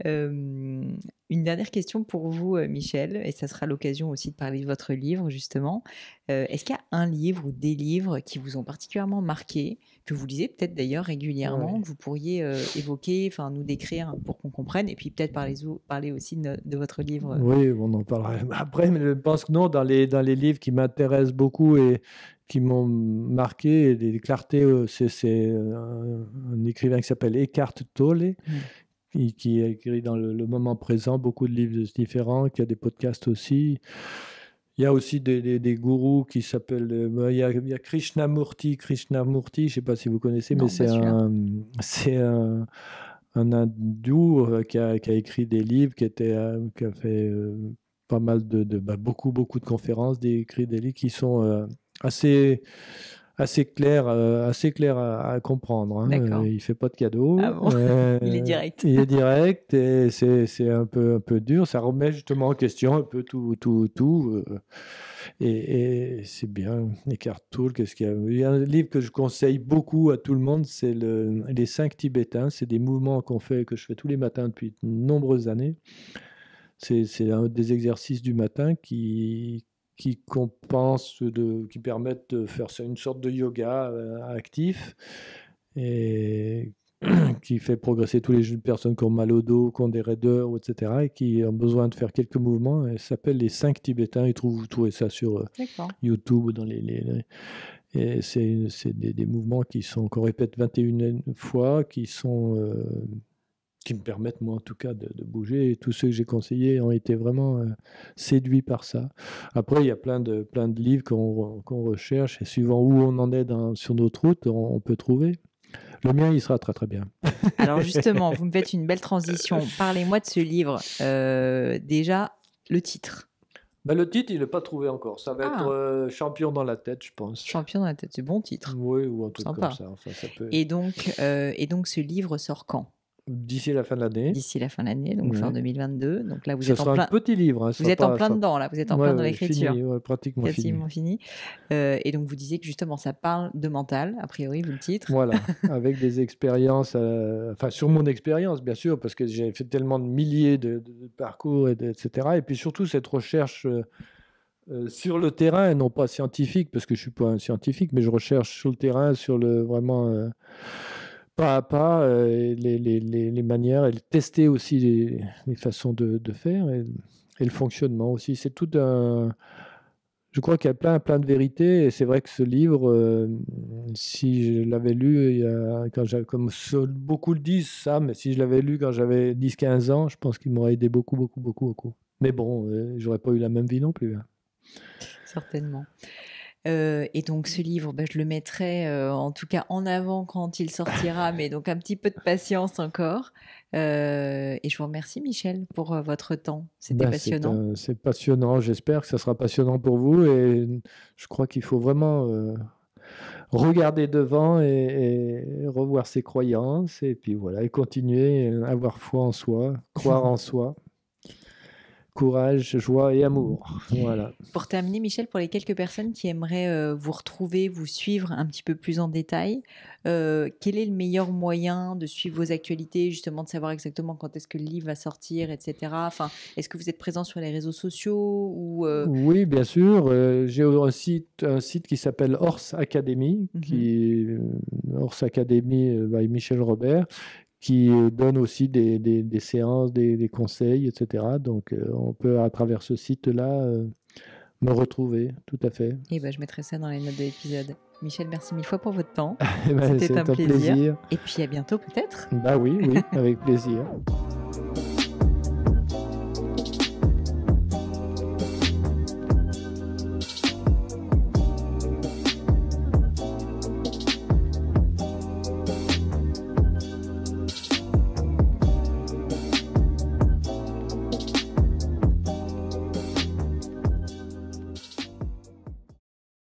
Une Une dernière question pour vous, Michel, et ça sera l'occasion aussi de parler de votre livre, justement. Est-ce qu'il y a un livre ou des livres qui vous ont particulièrement marqué, que vous lisez peut-être d'ailleurs régulièrement, Ouais. que vous pourriez évoquer, enfin nous décrire pour qu'on comprenne, et puis peut-être parler aussi de votre livre. Oui, on en parlera après, mais je pense que non, dans les livres qui m'intéressent beaucoup et qui m'ont marqué, les clartés, c'est un écrivain qui s'appelle Eckhart Tolle, qui a écrit dans le moment présent beaucoup de livres différents, qui a des podcasts aussi. Il y a aussi des gourous qui s'appellent. Il y a Krishnamurti, je ne sais pas si vous connaissez, Non, mais pas celui-là. c'est un hindou qui a écrit des livres, qui a fait pas mal beaucoup de conférences, écrit des livres qui sont assez clairs à comprendre. Hein. D'accord. Il fait pas de cadeaux. Ah bon. Il est direct. Il est direct et c'est un peu dur. Ça remet justement en question un peu tout. Et c'est bien. Eckhart Tolle, qu'est-ce qu'il y a? Il y a un livre que je conseille beaucoup à tout le monde, c'est Les 5 Tibétains. C'est des mouvements que je fais tous les matins depuis de nombreuses années. C'est un des exercices du matin qui permettent de faire une sorte de yoga actif et qui fait progresser toutes les personnes qui ont mal au dos, qui ont des raideurs, etc., et qui ont besoin de faire quelques mouvements. Et ça s'appelle les 5 Tibétains. Vous trouvez ça sur D'accord. YouTube. Et c'est des mouvements qu'on répète 21 fois, qui me permettent, moi en tout cas, de bouger. Et tous ceux que j'ai conseillés ont été vraiment séduits par ça. Après, il y a plein de livres qu'on recherche, et suivant où on en est sur notre route, on peut trouver. Le mien, il sera très très bien. Alors justement, vous me faites une belle transition. Parlez-moi de ce livre. Déjà, le titre. Le titre, il n'est pas trouvé encore. Ça va être Champion dans la tête, je pense. Champion dans la tête, c'est bon titre. Oui, ou un truc Sympa. comme ça. Enfin, ça peut... Et donc, ce livre sort quand? D'ici la fin de l'année. D'ici la fin de l'année, donc fin 2022. Donc là, vous ça êtes en sera plein. un petit livre. Hein, vous êtes en plein dedans, là. Vous êtes en plein dans l'écriture. Fini, pratiquement quasiment fini. Et donc, vous disiez que justement, ça parle de mental, a priori, vu le titre. Voilà, avec des expériences, sur mon expérience, bien sûr, parce que j'ai fait tellement de milliers de parcours, etc. Et puis surtout, cette recherche sur le terrain, et non pas scientifique, parce que je ne suis pas un scientifique, mais je recherche sur le terrain, vraiment pas à pas, les manières, et tester aussi les façons de faire, et le fonctionnement aussi. C'est tout un... Je crois qu'il y a plein de vérités, et c'est vrai que ce livre, si je l'avais lu, comme beaucoup le disent, ça, mais si je l'avais lu quand j'avais 10-15 ans, je pense qu'il m'aurait aidé beaucoup, beaucoup, beaucoup, beaucoup. Mais bon, j'aurais pas eu la même vie non plus. Hein. Certainement. Et donc ce livre, je le mettrai en tout cas en avant quand il sortira, mais donc un petit peu de patience encore. Et je vous remercie, Michel, pour votre temps. C'était passionnant. C'est passionnant. J'espère que ça sera passionnant pour vous. Et je crois qu'il faut vraiment regarder devant et revoir ses croyances. Et puis voilà, et continuer à avoir foi en soi, croire en soi. Courage, joie et amour. Voilà. Pour terminer, Michel, pour les quelques personnes qui aimeraient vous retrouver, vous suivre un petit peu plus en détail, quel est le meilleur moyen de suivre vos actualités, justement de savoir exactement quand est-ce que le livre va sortir, etc. Enfin, est-ce que vous êtes présent sur les réseaux sociaux ou Oui, bien sûr. J'ai un site qui s'appelle Horse Academy, Horse Academy by Michel Robert, qui donne aussi des séances, des conseils, etc. Donc, on peut, à travers ce site-là, me retrouver, tout à fait. Et je mettrai ça dans les notes de l'épisode. Michel, merci mille fois pour votre temps. C'était un plaisir. Et puis, à bientôt, peut-être. Oui, avec plaisir.